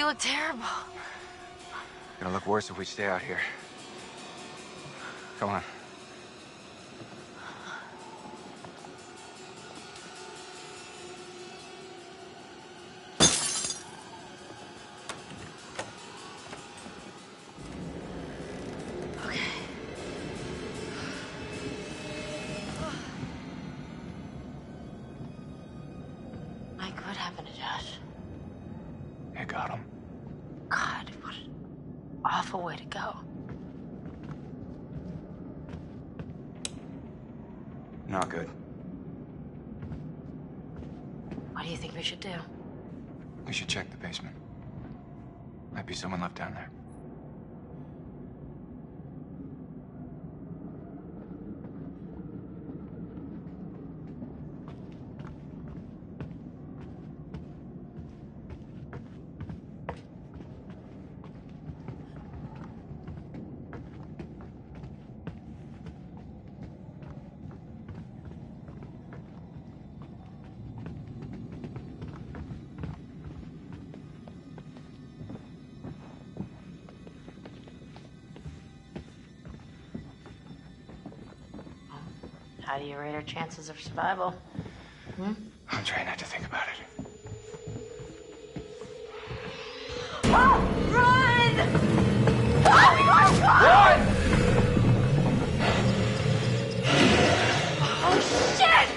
You look terrible. Gonna look worse if we stay out here. Come on. Mike, what happened to Josh? You got him. God, what an awful way to go. Not good. What do you think we should do? We should check the basement. Might be someone left down there. How do you rate our chances of survival? I'm trying not to think about it. Run! Oh, we gotta run! Oh, shit!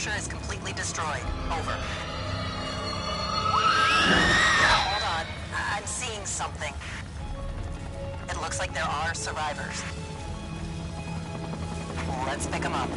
structure is completely destroyed. Over. Hold on. I'm seeing something. It looks like there are survivors. Let's pick them up.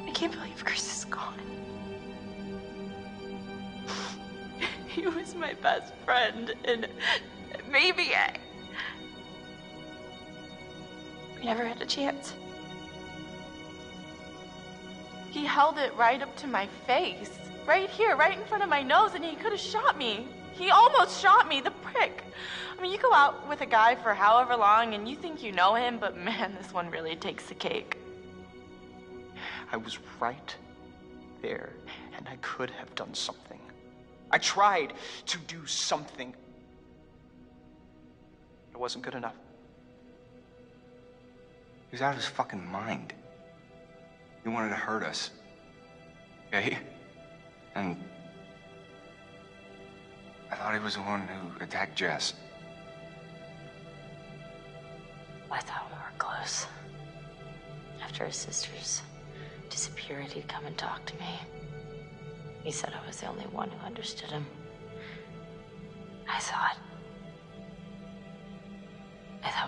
I can't believe Chris is gone. He was my best friend, and maybe we never had a chance. He held it right up to my face. Right here, right in front of my nose, and he could have shot me. He almost shot me, the prick. I mean, you go out with a guy for however long, and you think you know him, but man, this one really takes the cake. I was right there, and I could have done something. I tried to do something. It wasn't good enough. He was out of his fucking mind. He wanted to hurt us. Okay? And I thought he was the one who attacked Jess. I thought we were close. After his sister's disappeared, he'd come and talk to me. He said I was the only one who understood him. I thought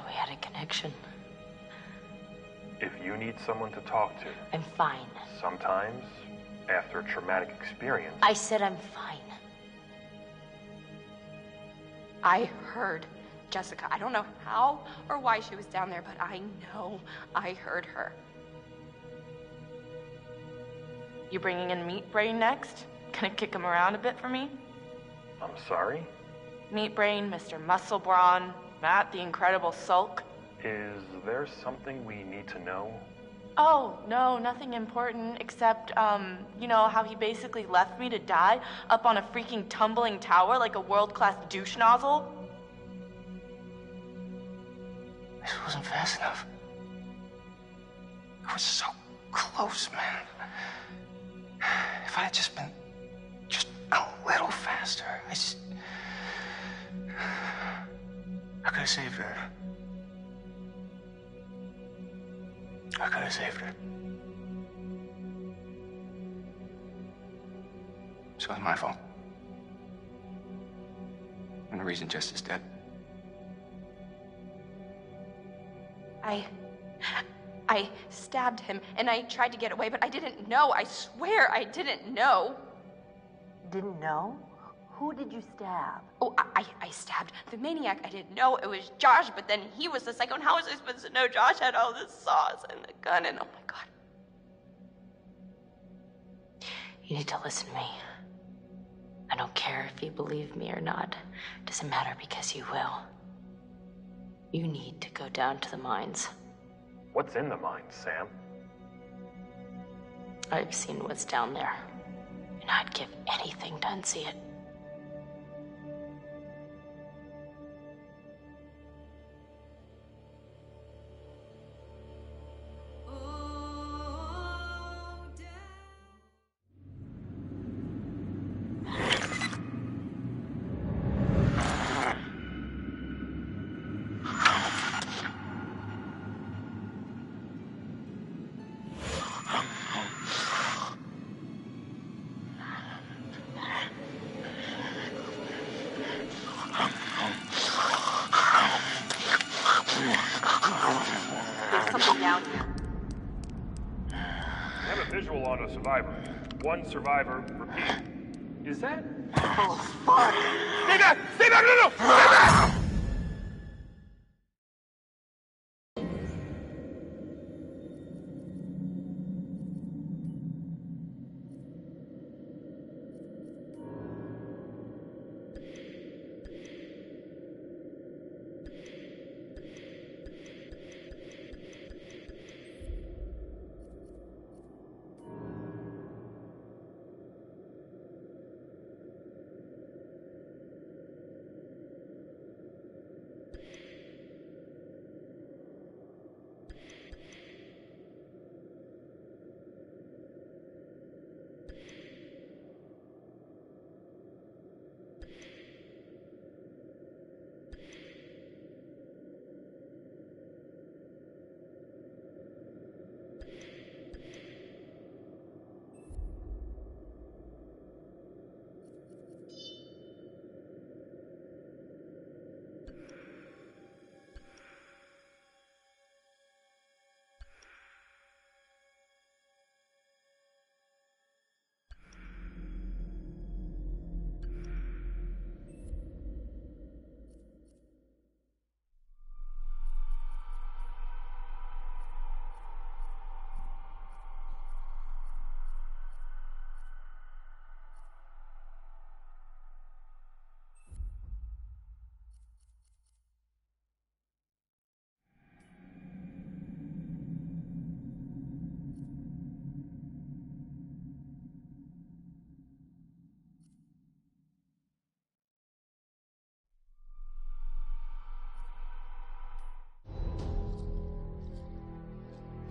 we had a connection. If you need someone to talk to, I'm fine. sometimes, after a traumatic experience, I said I'm fine. I heard Jessica. I don't know how or why she was down there, but I know I heard her. You bringing in Meat Brain next? Gonna kick him around a bit for me? I'm sorry? Meat Brain, Mr. Muscle Brawn, Matt the Incredible Sulk. Is there something we need to know? Oh, no, nothing important except, you know, how he basically left me to die up on a freaking tumbling tower like a world-class douche nozzle? This wasn't fast enough. It was so close, man. If I had just been a little faster, I could have saved her. I could have saved her. So it's my fault. And the reason Jess is dead. I stabbed him, and I tried to get away, but I didn't know. I swear I didn't know. Didn't know? Who did you stab? Oh, I stabbed the maniac. I didn't know it was Josh, but then he was the psycho, and how was I supposed to know Josh had all this sauce and the gun, and oh my God. You need to listen to me. I don't care if you believe me or not. It doesn't matter because you will. You need to go down to the mines. What's in the mine, Sam? I've seen what's down there, and I'd give anything to unsee it. There's something down here. I have a visual on a survivor. One survivor, repeat. Is that? Oh, fuck! Stay back! Stay back! No! Stay back!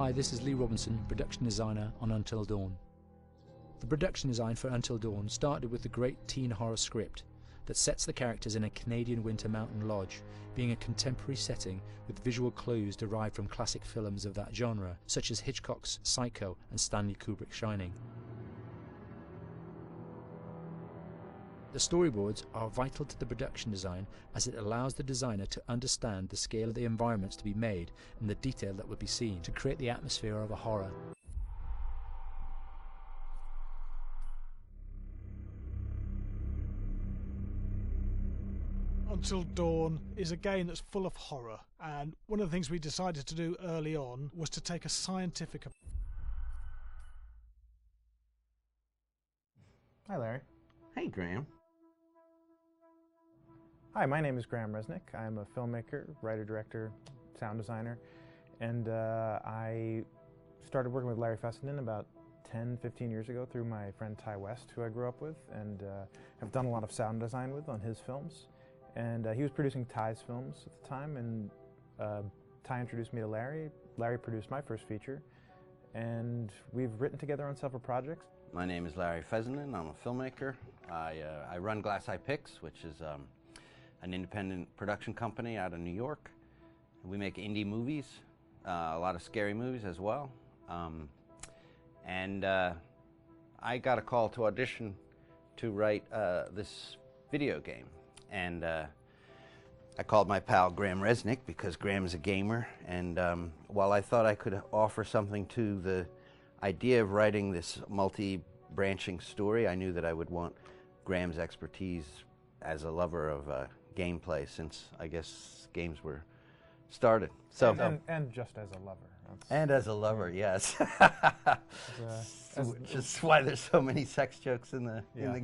Hi, this is Lee Robinson, production designer on Until Dawn. The production design for Until Dawn started with the great teen horror script that sets the characters in a Canadian winter mountain lodge, being a contemporary setting with visual clues derived from classic films of that genre, such as Hitchcock's Psycho and Stanley Kubrick's Shining. The storyboards are vital to the production design, as it allows the designer to understand the scale of the environments to be made and the detail that would be seen to create the atmosphere of a horror. Until Dawn is a game that's full of horror, and one of the things we decided to do early on was to take a scientific approach. Hi, Larry. Hey, Graham. Hi, my name is Graham Resnick. I'm a filmmaker, writer, director, sound designer, and I started working with Larry Fessenden about 10, 15 years ago through my friend Ty West, who I grew up with, and have done a lot of sound design with on his films. And he was producing Ty's films at the time, and Ty introduced me to Larry. Larry produced my first feature, and we've written together on several projects. My name is Larry Fessenden. I'm a filmmaker. I run Glass Eye Pix, which is an independent production company out of New York. We make indie movies, a lot of scary movies as well. And I got a call to audition to write this video game. And I called my pal Graham Resnick because Graham is a gamer. And while I thought I could offer something to the idea of writing this multi-branching story, I knew that I would want Graham's expertise as a lover of gameplay, since I guess games were started. So and just as a lover. And as a lover, yes. Just why there's so many sex jokes in the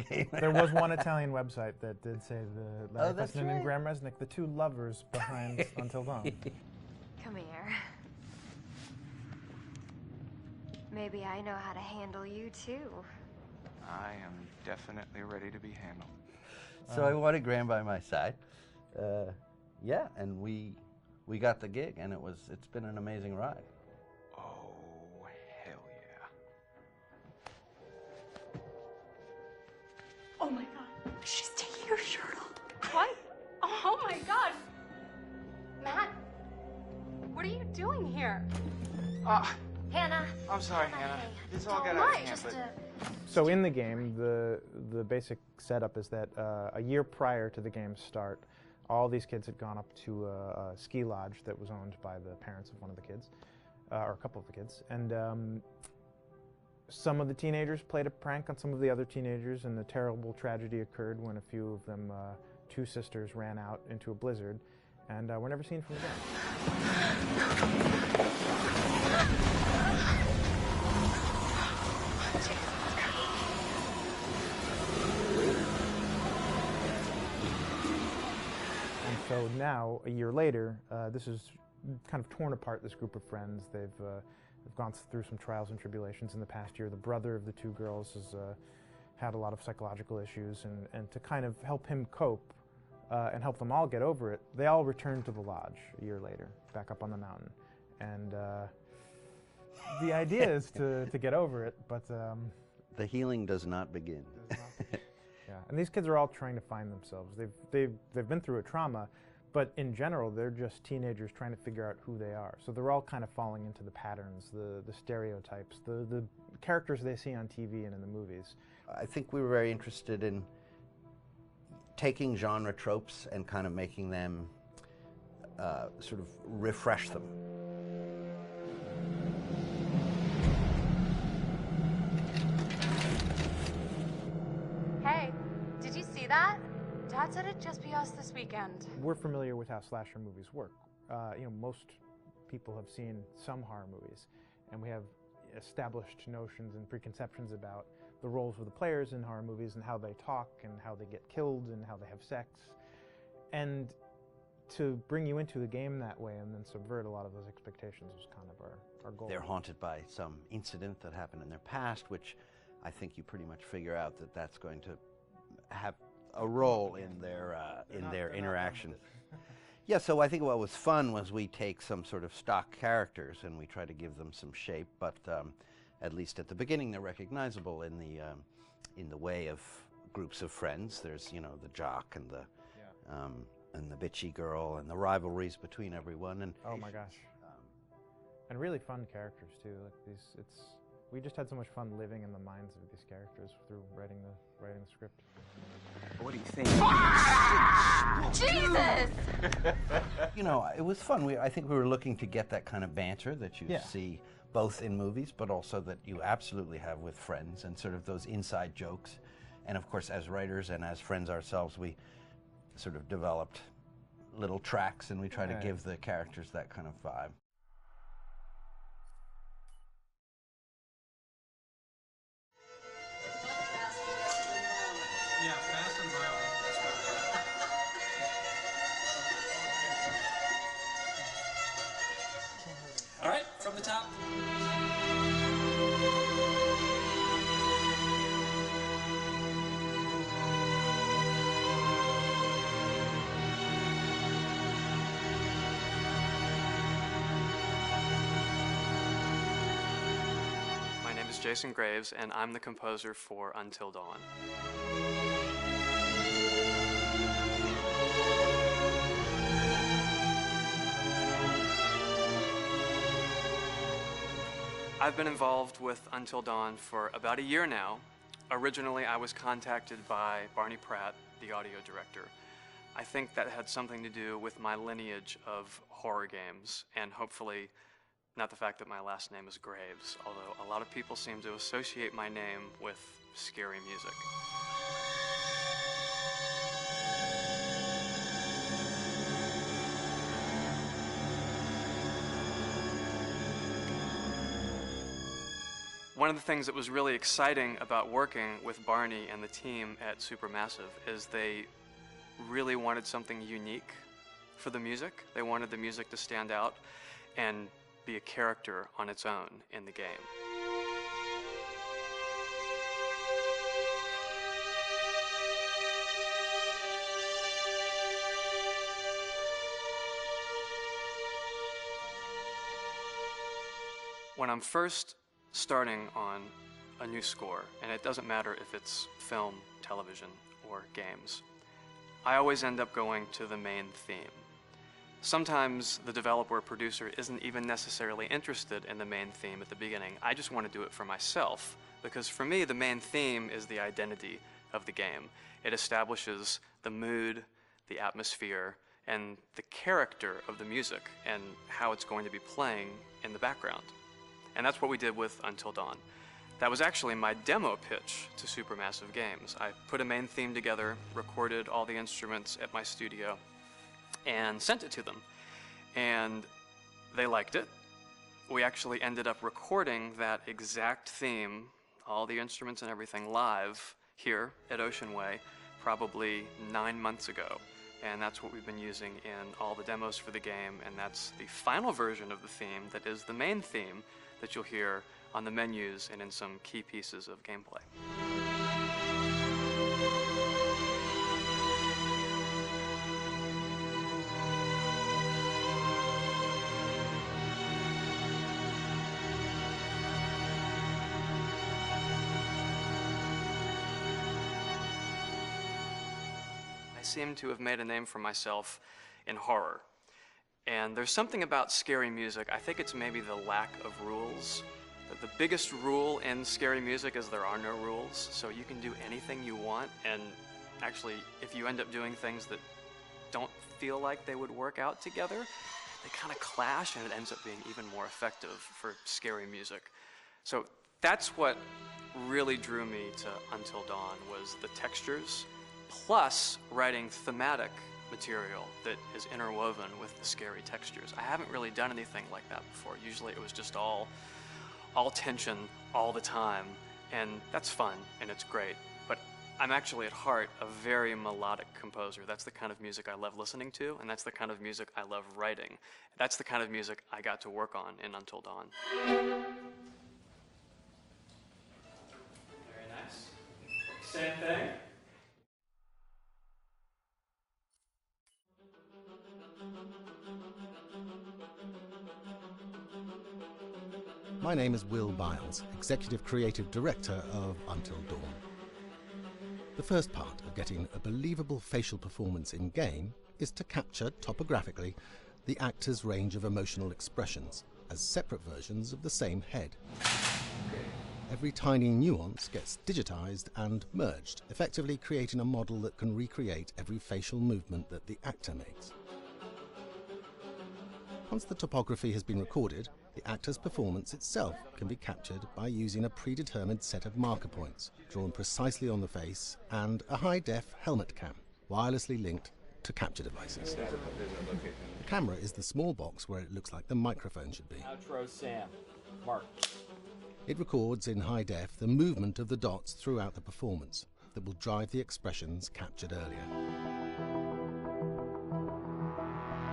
game. There was one Italian website that did say the Larry that's Fessenden right. and Graham Resnick, the two lovers behind Until Dawn. Come here. Maybe I know how to handle you too. I am definitely ready to be handled. So I wanted Graham by my side. Yeah, and we got the gig, and it's been an amazing ride. Oh, hell yeah. Oh my god. She's taking her shirt off. What? Oh my god. Matt, what are you doing here? Hannah. I'm sorry, Hannah. This all got out of hand, but... So in the game, the basic setup is that a year prior to the game's start, all these kids had gone up to a ski lodge that was owned by the parents of one of the kids, or a couple of the kids, and some of the teenagers played a prank on some of the other teenagers, and a terrible tragedy occurred when a few of them, two sisters, ran out into a blizzard, and were never seen from again. So now, a year later, this is kind of torn apart, this group of friends. They've gone through some trials and tribulations in the past year. The brother of the two girls has had a lot of psychological issues, and to kind of help him cope and help them all get over it, they all returned to the lodge a year later, back up on the mountain. And the idea is to get over it, but... the healing does not begin. Yeah, and these kids are all trying to find themselves. They've been through a trauma, but in general, they're just teenagers trying to figure out who they are. So they're all kind of falling into the patterns, the stereotypes, the characters they see on TV and in the movies. I think we were very interested in taking genre tropes and kind of making them sort of refresh them. Hey, did you see that? Dad said it'd just be us this weekend. We're familiar with how slasher movies work. Most people have seen some horror movies, and we have established notions and preconceptions about the roles of the players in horror movies and how they talk and how they get killed and how they have sex. And to bring you into the game that way and then subvert a lot of those expectations was kind of our goal. They're haunted by some incident that happened in their past, which I think you pretty much figure out that that's going to have a role in their interaction. Yeah, so I think what was fun was we take some sort of stock characters and we try to give them some shape, but at least at the beginning they're recognizable in the way of groups of friends. There's, you know, the jock and the bitchy girl and the rivalries between everyone. And oh my gosh, and really fun characters too. Like we just had so much fun living in the minds of these characters through writing the script. What do you think? Jesus! You know, it was fun. I think we were looking to get that kind of banter that you see both in movies, but also that you absolutely have with friends, and sort of those inside jokes. And of course, as writers and as friends ourselves, we sort of developed little tracks, and we try to give the characters that kind of vibe. Yeah, fast and violent. All right, from the top. My name is Jason Graves, and I'm the composer for Until Dawn. I've been involved with Until Dawn for about a year now. Originally, I was contacted by Barney Pratt, the audio director. I think that had something to do with my lineage of horror games, and hopefully not the fact that my last name is Graves, although a lot of people seem to associate my name with scary music. One of the things that was really exciting about working with Barney and the team at Supermassive is they really wanted something unique for the music. They wanted the music to stand out and be a character on its own in the game. When I'm first starting on a new score, and it doesn't matter if it's film, television, or games, I always end up going to the main theme. Sometimes the developer or producer isn't even necessarily interested in the main theme at the beginning. I just want to do it for myself, because for me, the main theme is the identity of the game. It establishes the mood, the atmosphere, and the character of the music, and how it's going to be playing in the background. And that's what we did with Until Dawn. That was actually my demo pitch to Supermassive Games. I put a main theme together, recorded all the instruments at my studio, and sent it to them. And they liked it. We actually ended up recording that exact theme, all the instruments and everything, live here at Ocean Way, probably 9 months ago. And that's what we've been using in all the demos for the game, and that's the final version of the theme that is the main theme that you'll hear on the menus and in some key pieces of gameplay. I seem to have made a name for myself in horror. And there's something about scary music, I think it's maybe the lack of rules. The biggest rule in scary music is there are no rules, so you can do anything you want, and actually, if you end up doing things that don't feel like they would work out together, they kind of clash, and it ends up being even more effective for scary music. So that's what really drew me to Until Dawn, was the textures, plus writing thematic material that is interwoven with the scary textures. I haven't really done anything like that before. Usually it was just all tension all the time, and that's fun and it's great. But I'm actually at heart a very melodic composer. That's the kind of music I love listening to, and that's the kind of music I love writing. That's the kind of music I got to work on in Until Dawn. Very nice. Same thing. My name is Will Biles, Executive Creative Director of Until Dawn. The first part of getting a believable facial performance in-game is to capture, topographically, the actor's range of emotional expressions as separate versions of the same head. Every tiny nuance gets digitized and merged, effectively creating a model that can recreate every facial movement that the actor makes. Once the topography has been recorded, the actor's performance itself can be captured by using a predetermined set of marker points, drawn precisely on the face, and a high-def helmet cam, wirelessly linked to capture devices. The camera is the small box where it looks like the microphone should be. Outro Sam. Mark. It records in high def the movement of the dots throughout the performance that will drive the expressions captured earlier.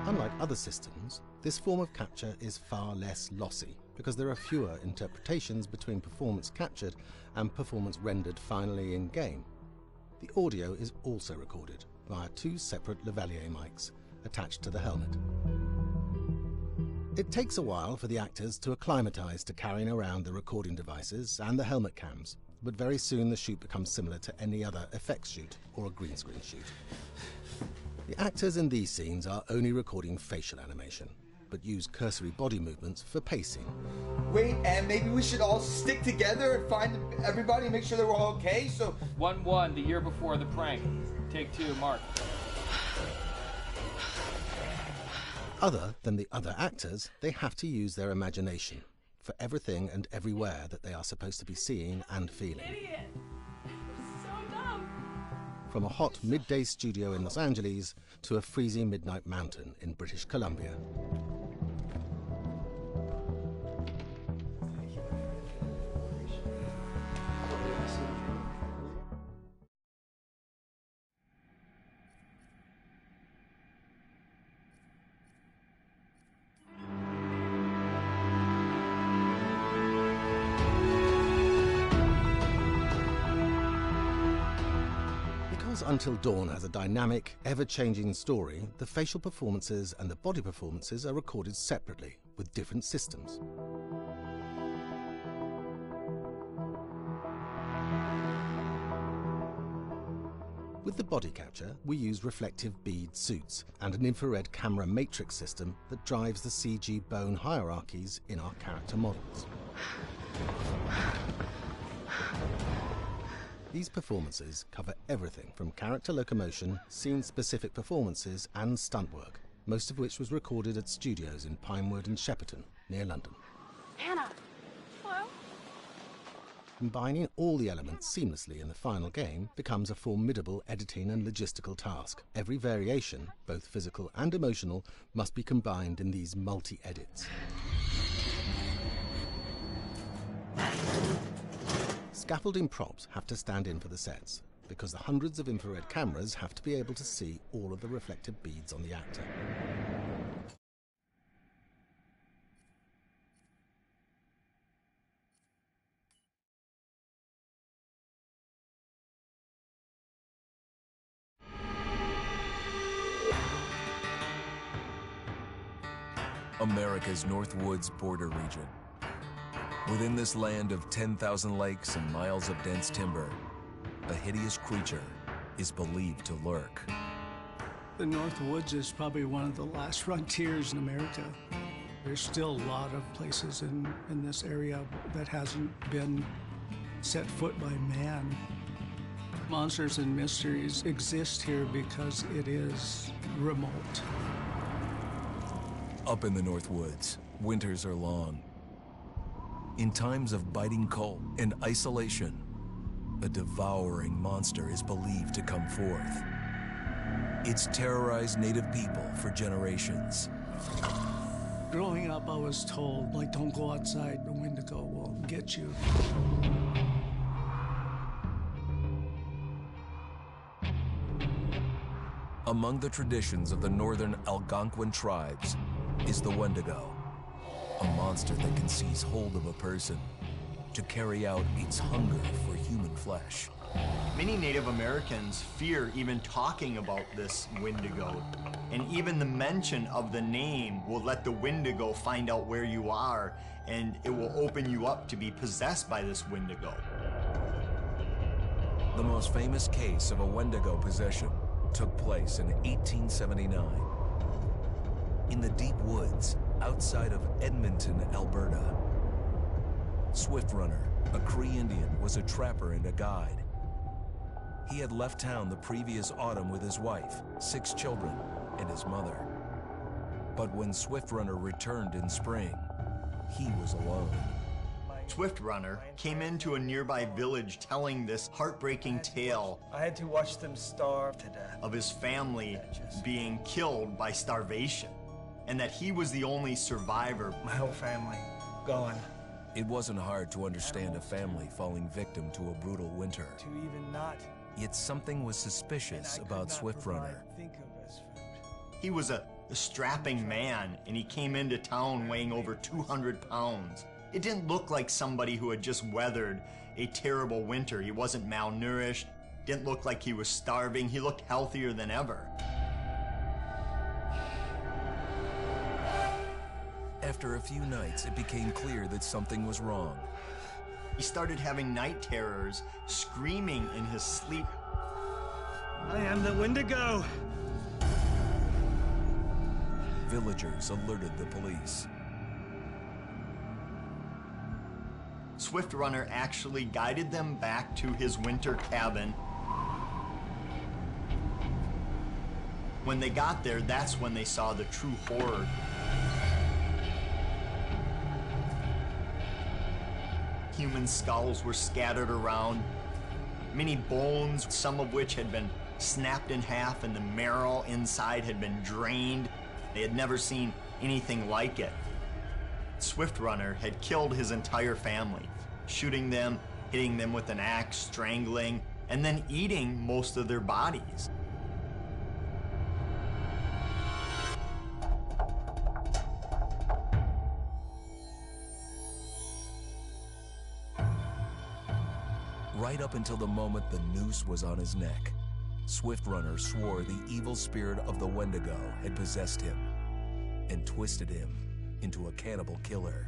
Unlike other systems, this form of capture is far less lossy because there are fewer interpretations between performance captured and performance rendered finally in-game. The audio is also recorded via two separate lavalier mics attached to the helmet. It takes a while for the actors to acclimatize to carrying around the recording devices and the helmet cams, but very soon the shoot becomes similar to any other effects shoot or a green screen shoot. The actors in these scenes are only recording facial animation, but use cursory body movements for pacing. Wait, and maybe we should all stick together and find everybody and make sure that we're all okay, so... 1-1, the year before the prank. Take 2, Mark. Other than the other actors, they have to use their imagination for everything and everywhere that they are supposed to be seeing and feeling. Idiot! So dumb! From a hot midday studio in Los Angeles to a freezing midnight mountain in British Columbia. Until Dawn has a dynamic, ever-changing story, the facial performances and the body performances are recorded separately, with different systems. With the body capture, we use reflective bead suits and an infrared camera matrix system that drives the CG bone hierarchies in our character models. These performances cover everything from character locomotion, scene-specific performances, and stunt work, most of which was recorded at studios in Pinewood and Shepperton, near London. Hannah! Hello? Combining all the elements seamlessly in the final game becomes a formidable editing and logistical task. Every variation, both physical and emotional, must be combined in these multi-edits. Scaffolding props have to stand in for the sets, because the hundreds of infrared cameras have to be able to see all of the reflective beads on the actor. America's Northwoods border region. Within this land of 10,000 lakes and miles of dense timber, a hideous creature is believed to lurk. The Northwoods is probably one of the last frontiers in America. There's still a lot of places in this area that hasn't been set foot by man. Monsters and mysteries exist here because it is remote. Up in the Northwoods, winters are long. In times of biting cold and isolation, a devouring monster is believed to come forth. It's terrorized native people for generations. Growing up, I was told, like, don't go outside, the Wendigo will get you. Among the traditions of the northern Algonquin tribes is the Wendigo, a monster that can seize hold of a person to carry out its hunger for human flesh. Many Native Americans fear even talking about this Wendigo, and even the mention of the name will let the Wendigo find out where you are, and it will open you up to be possessed by this Wendigo. The most famous case of a Wendigo possession took place in 1879. In the deep woods outside of Edmonton, Alberta. Swift Runner, a Cree Indian, was a trapper and a guide. He had left town the previous autumn with his wife, 6 children, and his mother. But when Swift Runner returned in spring, he was alone. Swift Runner came into a nearby village telling this heartbreaking tale. I had to watch them starve to death. Of his family being killed by starvation, and that he was the only survivor. My whole family gone. It wasn't hard to understand a family falling victim to a brutal winter. To even not. Yet something was suspicious about Swift Runner. He was a strapping man, and he came into town weighing over 200 pounds. It didn't look like somebody who had just weathered a terrible winter. He wasn't malnourished, didn't look like he was starving. He looked healthier than ever. After a few nights, it became clear that something was wrong. He started having night terrors, screaming in his sleep. I am the Wendigo! Villagers alerted the police. Swift Runner actually guided them back to his winter cabin. When they got there, that's when they saw the true horror. Human skulls were scattered around, many bones, some of which had been snapped in half, and the marrow inside had been drained. They had never seen anything like it. Swift Runner had killed his entire family, shooting them, hitting them with an axe, strangling, and then eating most of their bodies. Right up until the moment the noose was on his neck, Swift Runner swore the evil spirit of the Wendigo had possessed him and twisted him into a cannibal killer.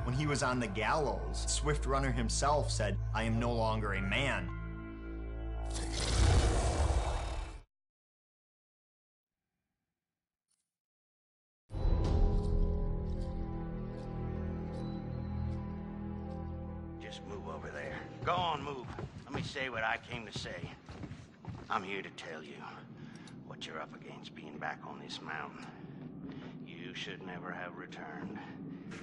When he was on the gallows, Swift Runner himself said, "I am no longer a man." Just move over there. Go on, move. Let me say what I came to say. I'm here to tell you what you're up against being back on this mountain. You should never have returned.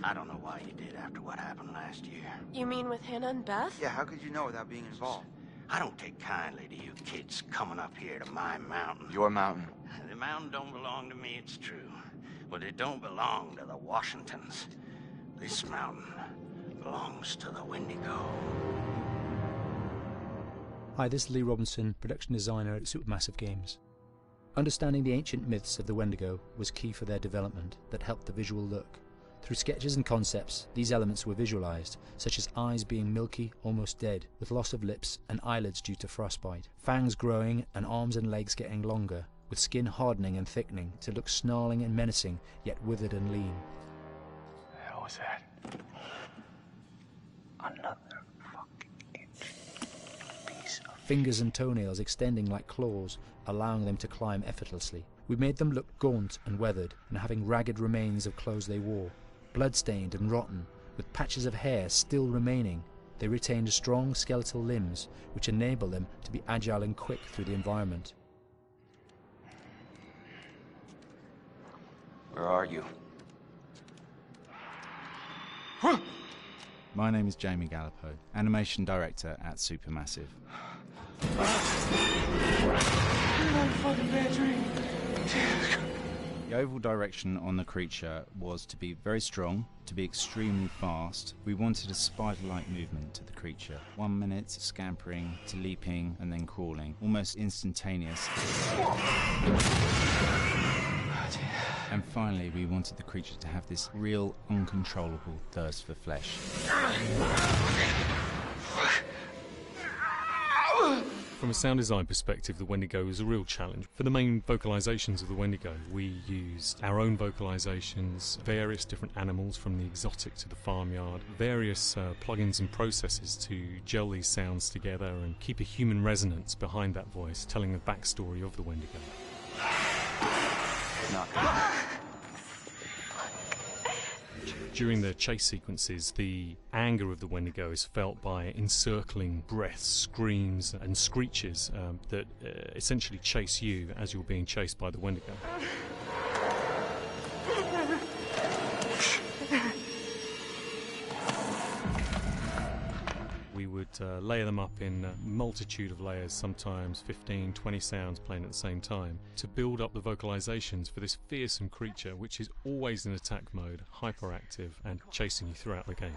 I don't know why you did after what happened last year. You mean with Hannah and Beth? Yeah, how could you know without being involved? I don't take kindly to you kids coming up here to my mountain. Your mountain. The mountain don't belong to me, it's true. But it don't belong to the Washingtons. This mountain belongs to the Wendigo. Hi, this is Lee Robinson, production designer at Supermassive Games. Understanding the ancient myths of the Wendigo was key for their development that helped the visual look. Through sketches and concepts, these elements were visualized, such as eyes being milky, almost dead, with loss of lips and eyelids due to frostbite, fangs growing and arms and legs getting longer, with skin hardening and thickening to look snarling and menacing, yet withered and lean. The hell was that? Another fucking piece of... Fingers and toenails extending like claws, allowing them to climb effortlessly. We made them look gaunt and weathered, and having ragged remains of clothes they wore. Blood-stained and rotten, with patches of hair still remaining, they retained strong skeletal limbs, which enable them to be agile and quick through the environment. Where are you? My name is Jamie Gallipo, animation director at Supermassive. The overall direction on the creature was to be very strong, to be extremely fast. We wanted a spider-like movement to the creature. 1 minute scampering to leaping and then crawling, almost instantaneous. And finally, we wanted the creature to have this real, uncontrollable thirst for flesh. From a sound design perspective, the Wendigo was a real challenge. For the main vocalizations of the Wendigo, we used our own vocalizations, various different animals from the exotic to the farmyard, various plugins and processes to gel these sounds together and keep a human resonance behind that voice, telling the backstory of the Wendigo. During the chase sequences, the anger of the Wendigo is felt by encircling breaths, screams and screeches that essentially chase you as you're being chased by the Wendigo. We would layer them up in a multitude of layers, sometimes 15, 20 sounds playing at the same time, to build up the vocalizations for this fearsome creature which is always in attack mode, hyperactive and chasing you throughout the game.